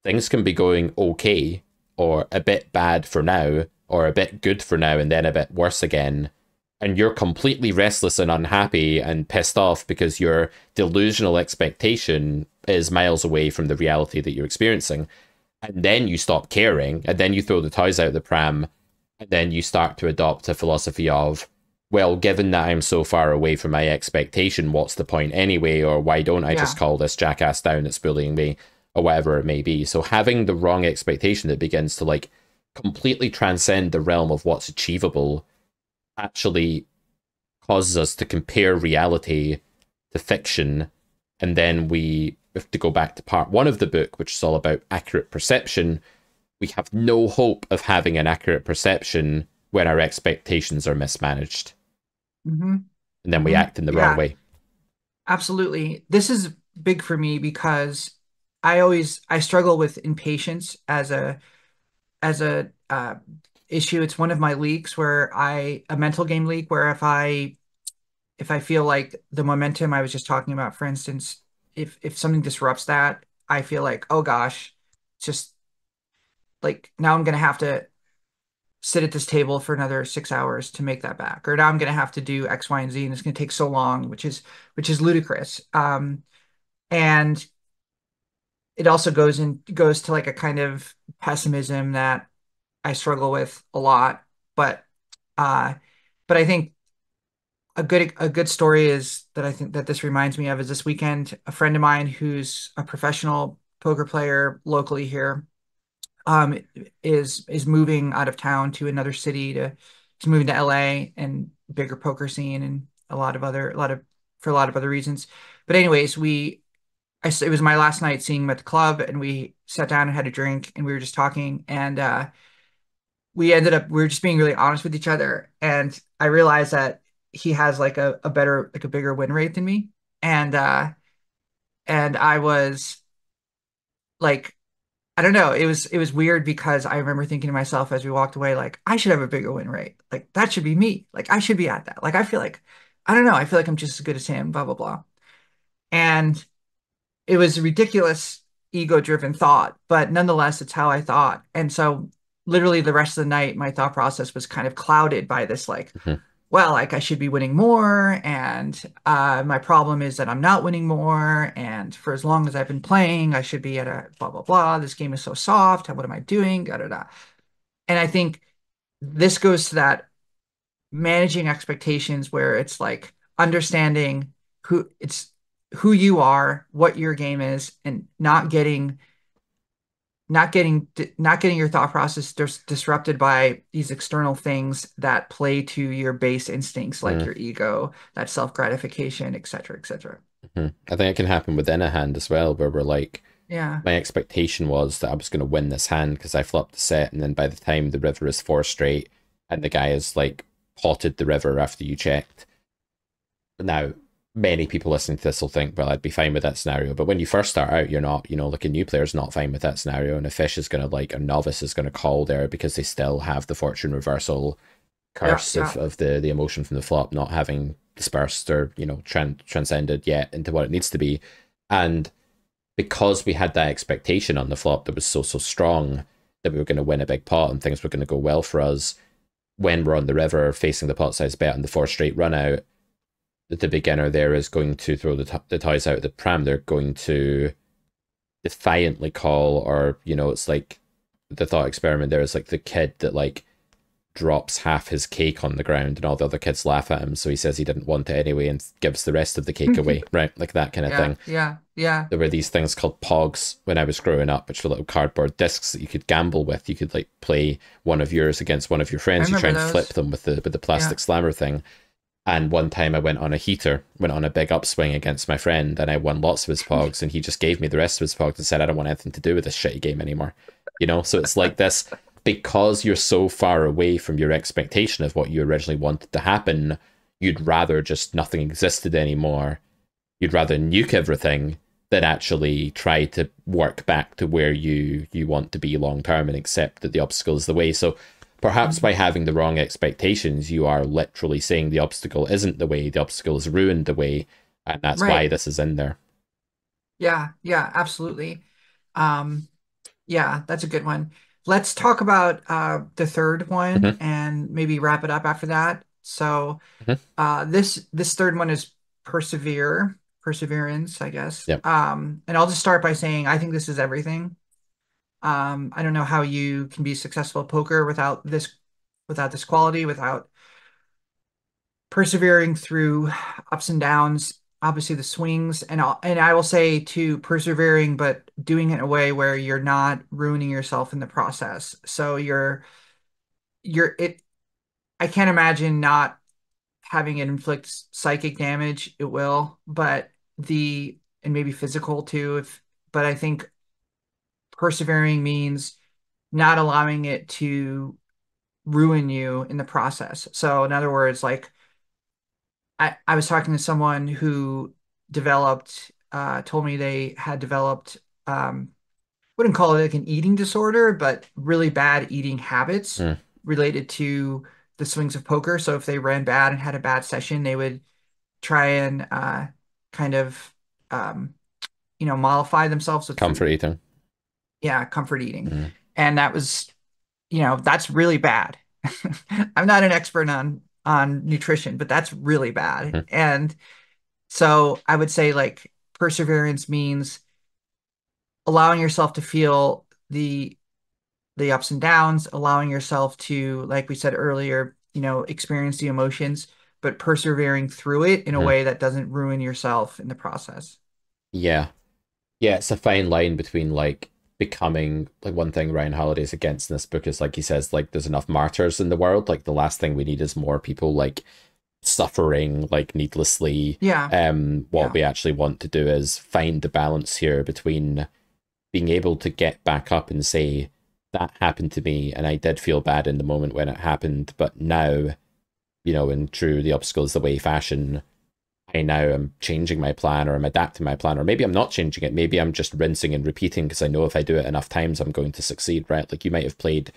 things can be going okay or a bit bad for now or a bit good for now and then a bit worse again. And you're completely restless and unhappy and pissed off because your delusional expectation is miles away from the reality that you're experiencing. And then you stop caring and then you throw the toys out the pram and then you start to adopt a philosophy of, well, given that I'm so far away from my expectation, what's the point anyway? Or why don't I just Yeah. call this jackass down that's bullying me? or whatever it may be. So having the wrong expectation that begins to like completely transcend the realm of what's achievable actually causes us to compare reality to fiction. And then we have to go back to part one of the book, which is all about accurate perception. We have no hope of having an accurate perception when our expectations are mismanaged. Hmm. And then we Hmm. act in the wrong Yeah, way. absolutely. This is big for me because I struggle with impatience as a issue. It's one of my leaks where a mental game leak where if I feel like the momentum I was just talking about, for instance, if something disrupts that, I feel like, oh gosh, just like now I'm gonna have to sit at this table for another 6 hours to make that back, or now I'm gonna have to do X, Y, and Z, and it's gonna take so long, which is ludicrous. And it also goes to like a kind of pessimism that I struggle with a lot. But uh, but I think a good story is that I think that this reminds me of is this weekend, a friend of mine who's a professional poker player locally here, um, is moving out of town to another city to he's moving to LA and bigger poker scene and a lot of for a lot of other reasons. But anyways, it was my last night seeing him at the club and we sat down and had a drink and we were just talking and we were just being really honest with each other. And I realized that he has like a better, like a bigger win rate than me. And, and I was like, I don't know. It was weird because I remember thinking to myself as we walked away, like, I should have a bigger win rate. Like that should be me. Like I should be at that. Like I feel like, I don't know. I feel like I'm just as good as him, blah, blah, blah. And it was a ridiculous ego-driven thought, but nonetheless, it's how I thought. And so literally the rest of the night, my thought process was kind of clouded by this like, Mhm. well, like I should be winning more, and my problem is that I'm not winning more, and for as long as I've been playing, I should be at a blah blah blah. This game is so soft. What am I doing? Da da da. And I think this goes to that managing expectations where it's like understanding who you are, what your game is, and not getting your thought process disrupted by these external things that play to your base instincts like Mhm. your ego, that self-gratification, et cetera, et cetera. Mhm. I think it can happen within a hand as well, where we're like, Yeah. my expectation was that I was going to win this hand because I flopped the set, and then by the time the river is four straight, and the guy has like potted the river after you checked. Now, many people listening to this will think, well, I'd be fine with that scenario. But when you first start out, you're not, like a new player's not fine with that scenario. And a fish is going to like, a novice is going to call there because they still have the fortune reversal Yeah. curse Yeah. of the emotion from the flop not having dispersed or, transcended yet into what it needs to be. And because we had that expectation on the flop that was so, so strong that we were going to win a big pot and things were going to go well for us when we're on the river facing the pot size bet on the four straight run out, the beginner there is going to throw the toys out of the pram. They're going to defiantly call, or it's like the thought experiment there is like the kid that like drops half his cake on the ground and all the other kids laugh at him, so he says he didn't want it anyway and gives the rest of the cake away, right? Like that kind of Yeah. thing. Yeah. Yeah. There were these things called pogs when I was growing up, which were little cardboard discs that you could gamble with. You could like play one of yours against one of your I friends. You try remember and flip those. them with the Yeah. plastic slammer thing. And one time I went on a heater, went on a big upswing against my friend, and I won lots of his pogs, and he just gave me the rest of his pogs and said, I don't want anything to do with this shitty game anymore. So it's like this, because you're so far away from your expectation of what you originally wanted to happen, you'd rather just nothing existed anymore. You'd rather nuke everything than actually try to work back to where you want to be long term and accept that the obstacle is the way. So perhaps by Mhm. having the wrong expectations, you are literally saying the obstacle isn't the way, the obstacle has ruined the way, and that's why Right. this is in there. Yeah. Yeah. Absolutely. Um, yeah, that's a good one. Let's talk about the third one Hmm. and maybe wrap it up after that. So Hmm. this third one is perseverance, I guess. Yep. And I'll just start by saying I think this is everything. I don't know how you can be successful at poker without this quality, without persevering through ups and downs. obviously the swings, and I will say to persevering, but doing it in a way where you're not ruining yourself in the process. So you're it. I can't imagine not having it inflict psychic damage. It will, but the and maybe physical too. If but I think persevering means not allowing it to ruin you in the process. So in other words, like I was talking to someone who told me they had developed, wouldn't call it like an eating disorder, but really bad eating habits Mm, related to the swings of poker. So if they ran bad and had a bad session, they would try and kind of, um, mollify themselves with comfort food. eating. Yeah, comfort eating. Mm, And that was, that's really bad. I'm not an expert on nutrition, but that's really bad. mhm, And so I would say like perseverance means allowing yourself to feel the ups and downs, allowing yourself to, like we said earlier, experience the emotions, but persevering through it in a mhm. way that doesn't ruin yourself in the process. Yeah. Yeah, it's a fine line between like becoming like one thing Ryan Holiday's against in this book is like he says like there's enough martyrs in the world. Like the last thing we need is more people like suffering like needlessly. Yeah, What yeah, we actually want to do is find the balance here between being able to get back up and say that happened to me and I did feel bad in the moment when it happened, but now, in true the obstacle is the way fashion, I now am changing my plan or I'm adapting my plan, or maybe I'm not changing it. Maybe I'm just rinsing and repeating because I know if I do it enough times, I'm going to succeed, right? Like you might have played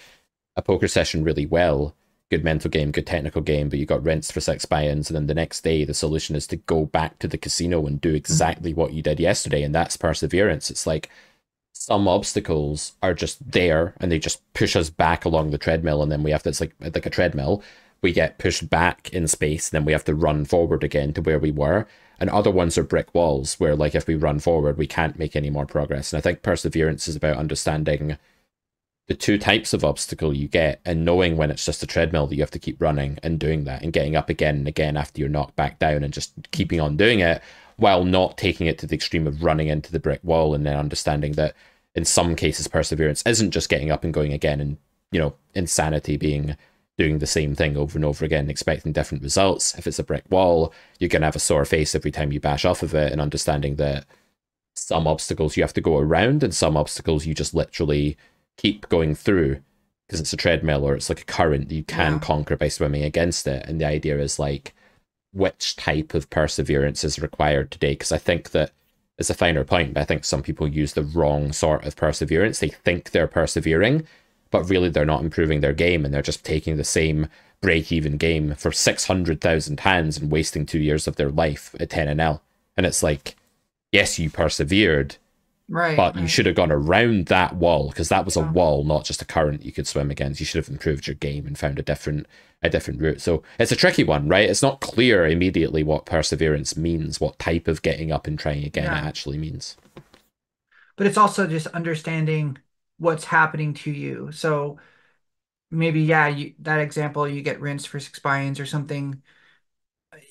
a poker session really well, good mental game, good technical game, but you got rinsed for 6 buy-ins. And then the next day, the solution is to go back to the casino and do mhm, exactly what you did yesterday. And that's perseverance. It's like some obstacles are just there and they just push us back along the treadmill. And then we have to, it's like a treadmill, we get pushed back in space, then we have to run forward again to where we were. And other ones are brick walls where, like, if we run forward, we can't make any more progress. And I think perseverance is about understanding the two types of obstacle you get and knowing when it's just a treadmill that you have to keep running and doing that and getting up again and again after you're knocked back down and just keeping on doing it while not taking it to the extreme of running into the brick wall, and then understanding that in some cases perseverance isn't just getting up and going again and insanity being doing the same thing over and over again expecting different results. If it's a brick wall, you're going to have a sore face every time you bash off of it, and understanding that some obstacles you have to go around and some obstacles you just literally keep going through because it's a treadmill or it's like a current that you can yeah, conquer by swimming against it. And the idea is like which type of perseverance is required today, because I think that it's a finer point, but I think some people use the wrong sort of perseverance. They think they're persevering, but really they're not improving their game and they're just taking the same break-even game for 600,000 hands and wasting 2 years of their life at 10 and L. And it's like, yes, you persevered, right, but you right, should have gone around that wall because that was a yeah, wall, not just a current you could swim against. You should have improved your game and found a different route. So it's a tricky one, right? It's not clear immediately what perseverance means, what type of getting up and trying again it yeah. actually means. But it's also just understanding what's happening to you. So maybe, yeah, that example, you get rinsed for 6 buy-ins or something.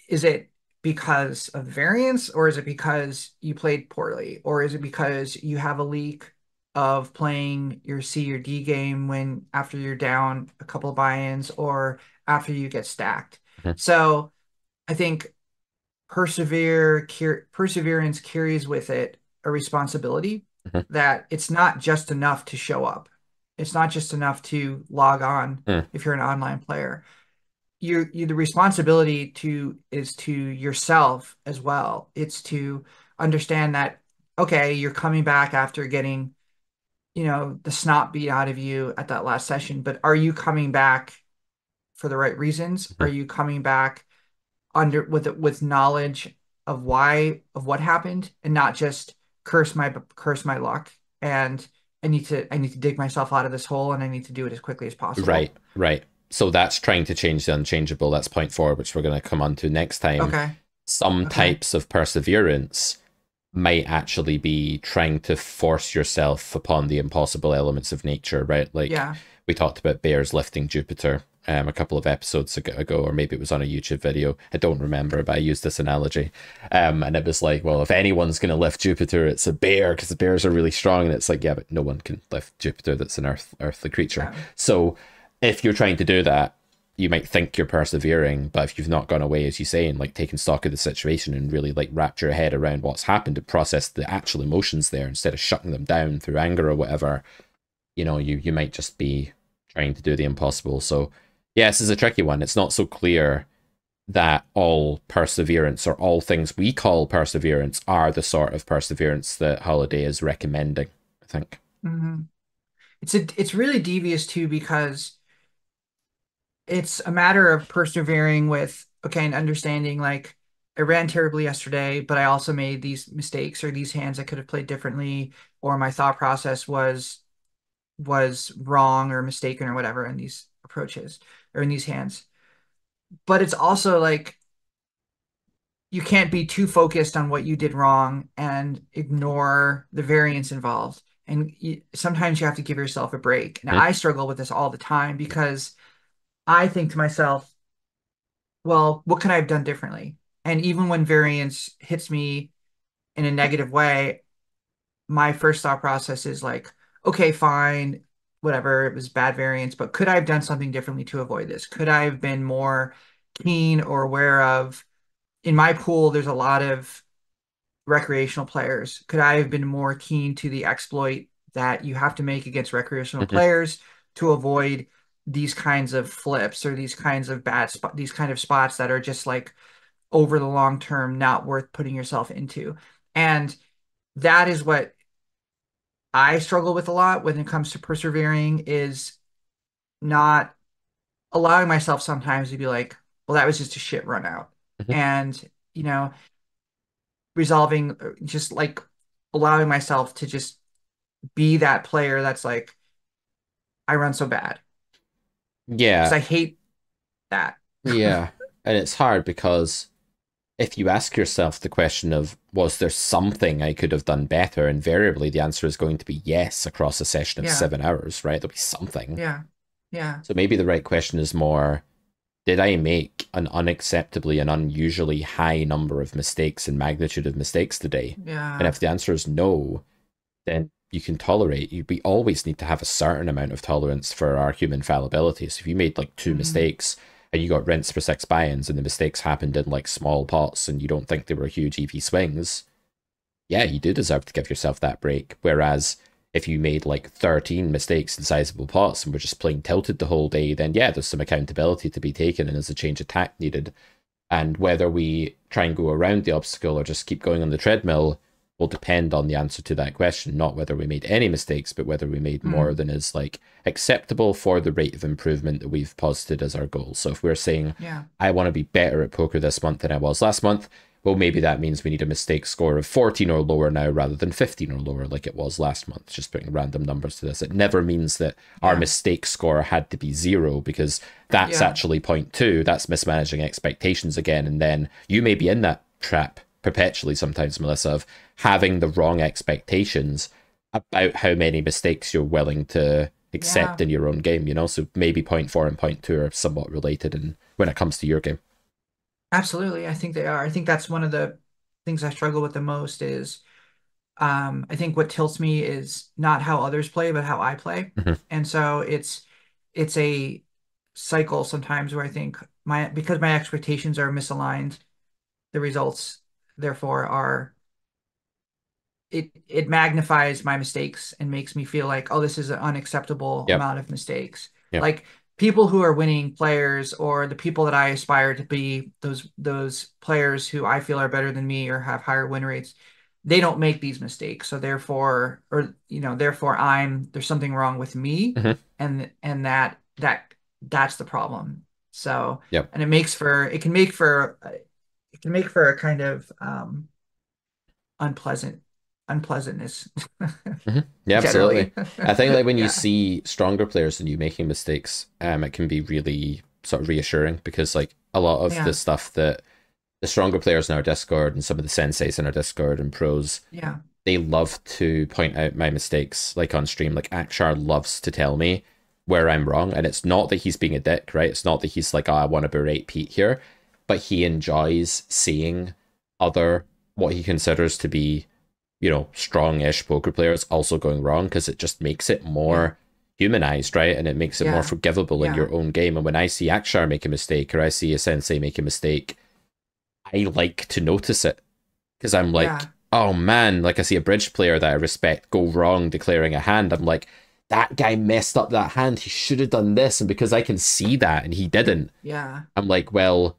Is it because of variance, or is it because you played poorly, or is it because you have a leak of playing your C or D game when after you're down a couple of buy-ins or after you get stacked? Mhm, So I think perseverance carries with it a responsibility mhm, that it's not just enough to show up. It's not just enough to log on mhm, if you're an online player. You the responsibility to is to yourself as well. It's to understand that okay, you're coming back after getting, the snot beat out of you at that last session, but are you coming back for the right reasons? Are mhm. you coming back with knowledge of what happened and not just curse my luck and I need to dig myself out of this hole and I need to do it as quickly as possible. Right, right. So that's trying to change the unchangeable. That's point four, which we're going to come on to next time. Okay. Some Okay. types of perseverance might actually be trying to force yourself upon the impossible elements of nature, right? Like Yeah. we talked about bears lifting Jupiter. a couple of episodes ago, or maybe it was on a YouTube video. I don't remember, but I used this analogy. And it was like, well, if anyone's going to lift Jupiter, it's a bear because the bears are really strong. And it's like, yeah, but no one can lift Jupiter that's an earthly creature. Yeah. So if you're trying to do that, you might think you're persevering, but if you've not gone away, as you say, and like taken stock of the situation and really like wrapped your head around what's happened and process the actual emotions there instead of shutting them down through anger or whatever, you might just be trying to do the impossible. So yeah, this is a tricky one. It's not so clear that all perseverance or all things we call perseverance are the sort of perseverance that Holiday is recommending, I think. Hmm. It's really devious too because it's a matter of persevering with, okay, and understanding like I ran terribly yesterday, but I also made these mistakes or these hands I could have played differently, or my thought process was wrong or mistaken or whatever in these approaches or in these hands. But it's also like you can't be too focused on what you did wrong and ignore the variance involved. And sometimes you have to give yourself a break. Now, Mhm. I struggle with this all the time because I think to myself, well, what could I have done differently? And even when variance hits me in a negative way, my first thought process is like, okay, fine, whatever, it was bad variance, but could I have done something differently to avoid this? Could I have been more keen or aware of, in my pool, there's a lot of recreational players. Could I have been more keen to the exploit that you have to make against recreational Mhm. players to avoid these kinds of flips or these kinds of these kind of spots that are just like over the long term not worth putting yourself into. And that is what I struggle with a lot when it comes to persevering is not allowing myself sometimes to be like, well, that was just a shit run out. Mhm. And, you know, resolving just like allowing myself to just be that player that's like, I run so bad because Yeah, I hate that. yeah. And it's hard because if you ask yourself the question of, was there something I could have done better? Invariably, the answer is going to be yes across a session of Yeah, 7 hours, right? There'll be something. yeah, yeah, So maybe the right question is more, did I make an unacceptably and unusually high number of mistakes and magnitude of mistakes today? And yeah. if the answer is no, then you can tolerate. We always need to have a certain amount of tolerance for our human fallibility. So if you made like two Hmm. mistakes and you got rinsed for 6 buy-ins and the mistakes happened in like small pots and you don't think they were huge EV swings, yeah, you do deserve to give yourself that break. Whereas if you made like 13 mistakes in sizable pots and were just playing tilted the whole day, then yeah, there's some accountability to be taken and there's a change of tack needed. And whether we try and go around the obstacle or just keep going on the treadmill will depend on the answer to that question, not whether we made any mistakes, but whether we made more Mm, than is like acceptable for the rate of improvement that we've posited as our goal. So if we're saying, yeah, I want to be better at poker this month than I was last month, well, maybe that means we need a mistake score of 14 or lower now rather than 15 or lower like it was last month. Just putting random numbers to this. It never means that our yeah, mistake score had to be zero because that's yeah, actually point two. That's mismanaging expectations again. And then you may be in that trap perpetually sometimes, Melissa, of having the wrong expectations about how many mistakes you're willing to accept yeah. in your own game, So maybe point four and point two are somewhat related and when it comes to your game. Absolutely. I think they are. I think that's one of the things I struggle with the most is I think what tilts me is not how others play, but how I play. Mm-hmm. And so it's a cycle sometimes where I think because my expectations are misaligned, the results therefore are it magnifies my mistakes and makes me feel like, oh, this is an unacceptable Yep. amount of mistakes. Yep. Like people who are winning players or the people that I aspire to be, those players who I feel are better than me or have higher win rates, they don't make these mistakes. So therefore, or therefore there's something wrong with me Mm-hmm. and that's the problem. So, Yep. and it can make for a kind of unpleasant unpleasantness Mm-hmm. Yeah, absolutely. generally. I think like when you Yeah. see stronger players than you making mistakes, it can be really sort of reassuring because like a lot of the Yeah. stuff that the stronger players in our Discord and some of the senseis in our Discord and pros, Yeah. they love to point out my mistakes like on stream. Like Akshar loves to tell me, where I'm wrong. And it's not that he's being a dick, right? It's not that he's like, oh, I want to berate Pete here, but he enjoys seeing other, what he considers to be, you know, strong-ish poker players also going wrong, because it just makes it Yeah. more humanized, right? And it makes it more Yeah. forgivable in Yeah. your own game. And when I see Akshar make a mistake, or I see a sensei make a mistake, I like to notice it, because I'm like, Yeah. oh man, like I see a bridge player that I respect go wrong declaring a hand. I'm like, that guy messed up that hand. He should have done this. And because I can see that and he didn't, Yeah. I'm like, well,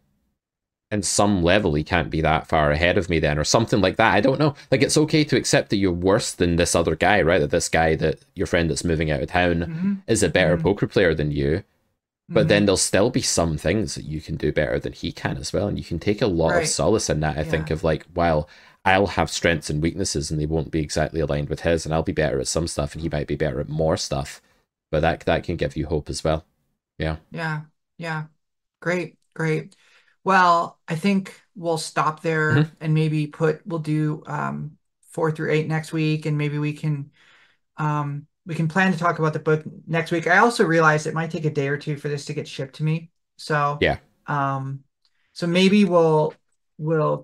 in some level, he can't be that far ahead of me then, or something like that. I don't know. Like, it's okay to accept that you're worse than this other guy, right? That this guy, that your friend that's moving out of town, Hmm. is a better Hmm. poker player than you. But then Hmm. there'll still be some things that you can do better than he can as well. And you can take a lot of Right. solace in that, I think, Yeah. of like, well, I'll have strengths and weaknesses and they won't be exactly aligned with his, and I'll be better at some stuff and he might be better at more stuff. But that can give you hope as well. Yeah. Yeah. Yeah. Great. Great. Well, I think we'll stop there Hmm. and maybe we'll do 4 through 8 next week, and maybe we can plan to talk about the book next week. I also realized it might take a day or two for this to get shipped to me. So, Yeah. um, so maybe we'll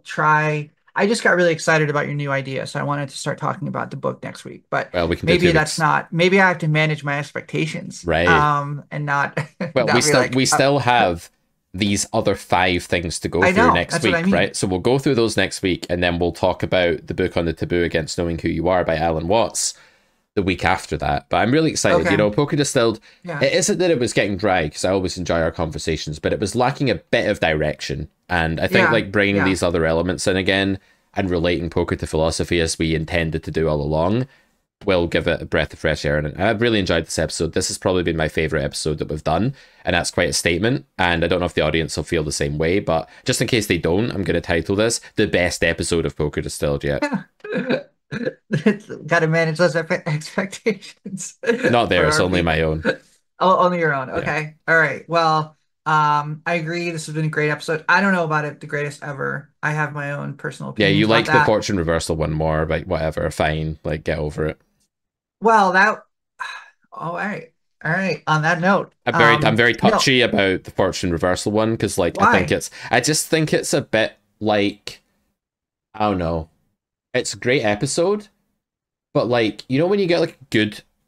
try. I just got really excited about your new idea, so I wanted to start talking about the book next week. But Well, we can do maybe 2 weeks. maybe I have to manage my expectations, Right. and not Well, not be like, we still have these other 5 things to go I through know, next that's what I week, mean. right? So we'll go through those next week, and then we'll talk about the book on the taboo against knowing who you are by Alan Watts the week after that. But I'm really excited. You Okay. know, Poker Distilled, Yeah. it isn't that it was getting dry, because I always enjoy our conversations, but it was lacking a bit of direction. And I think Yeah. like bringing Yeah. these other elements in again and relating poker to philosophy as we intended to do all along will give it a breath of fresh air. And I've really enjoyed this episode. This has probably been my favorite episode that we've done, and that's quite a statement. And I don't know if the audience will feel the same way, but just in case they don't, I'm going to title this the best episode of Poker Distilled yet. Got to manage those expectations Not for theirs, our only people. my own. Oh, only your own. Yeah. Okay. All right. Well, I agree. This has been a great episode. I don't know about it, the greatest ever. I have my own personal Yeah, opinions you about like the that. fortune reversal one more, but whatever, fine. Like, get over it. Well, that. Oh, all right. All right. On that note, I'm very no. touchy about the fortune reversal one, because like Why? I just think it's a bit like, I don't know. It's a great episode, but like, you know, when you get like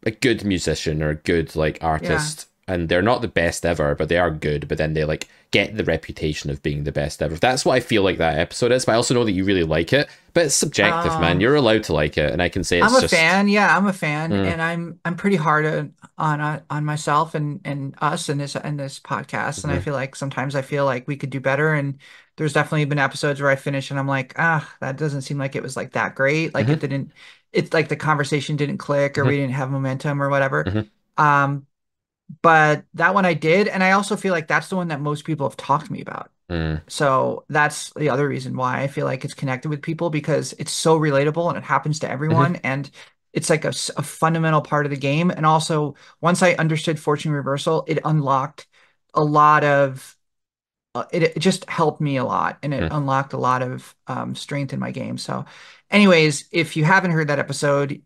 a good musician or a good like Yeah. artist, and they're not the best ever, but they are good, but then they like get the reputation of being the best ever. That's what I feel like that episode is. But I also know that you really like it, but it's subjective, man. Um, You're allowed to like it, and I can say I'm it's a just fan. Yeah, I'm a fan, mm, and I'm pretty hard on myself and us and this podcast. And I mhm, feel like sometimes I feel like we could do better. And there's definitely been episodes where I finish and I'm like, that doesn't seem like it was like that great. Like mhm, it didn't. It's like the conversation didn't click, or mhm, we didn't have momentum or whatever. mhm, Um, but that one I did, and I also feel like that's the one that most people have talked to me about. mm, So that's the other reason why I feel like it's connected with people, because it's so relatable and it happens to mhm, everyone. And it's like a fundamental part of the game. And also, once I understood fortune reversal, it unlocked a lot of, it just helped me a lot, and it mhm. unlocked a lot of strength in my game. So, anyways, if you haven't heard that episode,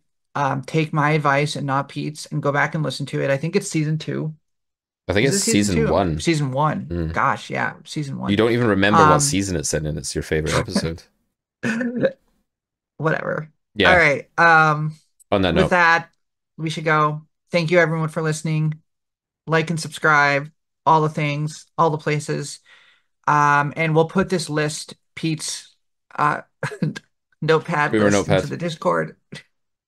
take my advice and not Pete's and go back and listen to it. I think it's season two. I think Is it's it season season two? one. Season one. Mm. Gosh, yeah, season You one. don't even remember what Um, season it's in, and it's your favorite episode. whatever. All Yeah. right. On that With note, that, we should go. Thank you everyone for listening. Like and subscribe, all the things, all the places. And we'll put this list, Pete's uh notepad Boomer list, into Notepad. the Discord.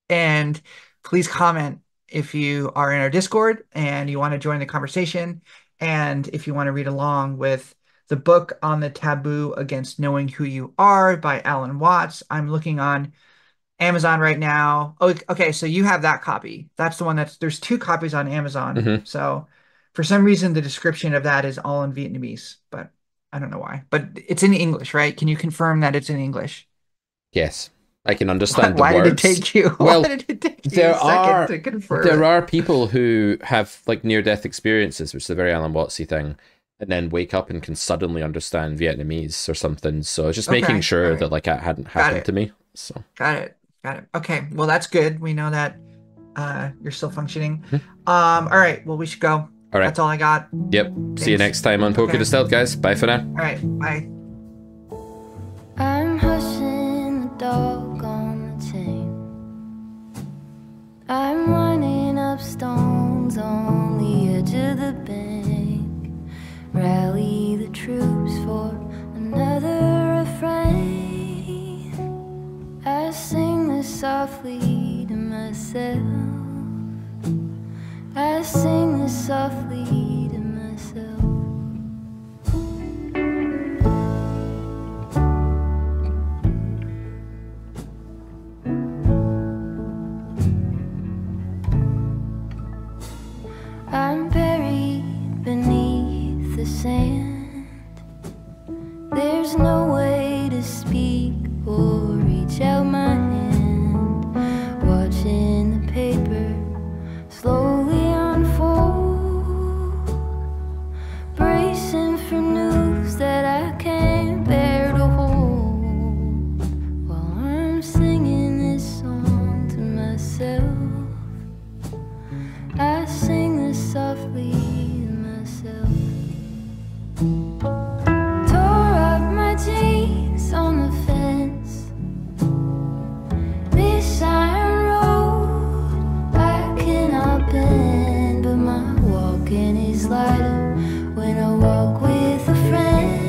And please comment if you are in our Discord and you want to join the conversation. And if you want to read along with the book on the taboo against knowing who you are by Alan Watts. I'm looking on Amazon right now. Oh, okay. So you have that copy. That's the one there's 2 copies on Amazon. Hmm. So for some reason, the description of that is all in Vietnamese, but I don't know why. But it's in English, right? Can you confirm that it's in English? Yes, I can understand the Why did it words. take you? Why Well, did it take you a second to confirm there it? are people who have like near death experiences, which is a very Alan Wattsy thing, and then wake up and can suddenly understand Vietnamese or something. So just making Okay. All sure that right. like that hadn't Got happened it. to me. So Got it. Got it. Okay. Well, that's good. We know that you're still functioning. Mhm. All right, well, we should go. All right. That's all I got. Yep. See you Thanks. next time on Poker Okay. Distilled, guys. Bye for now. All right, bye. I'm hushing the dog on the chain. I'm lining up stones on the edge of the bank. Rally the troops for another refrain. I sing this softly to myself. I sing this softly to myself. I'm buried beneath the sand. There's no way to speak or reach out my hand. Watching the paper slowly unfold, bracing for news that I can't bear to hold. While I'm singing this song to myself, I sing this softly to myself. Tore up my jeans on the fence. This iron road I cannot bend, but my walking is lighter when I walk with a friend.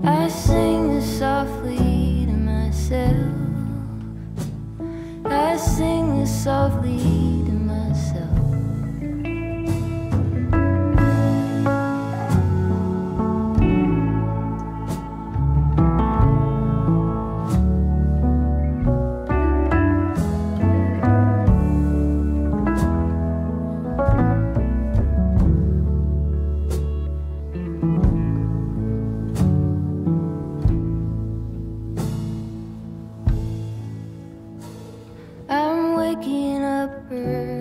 I sing this softly to myself. I sing this softly to myself. I'm waking up early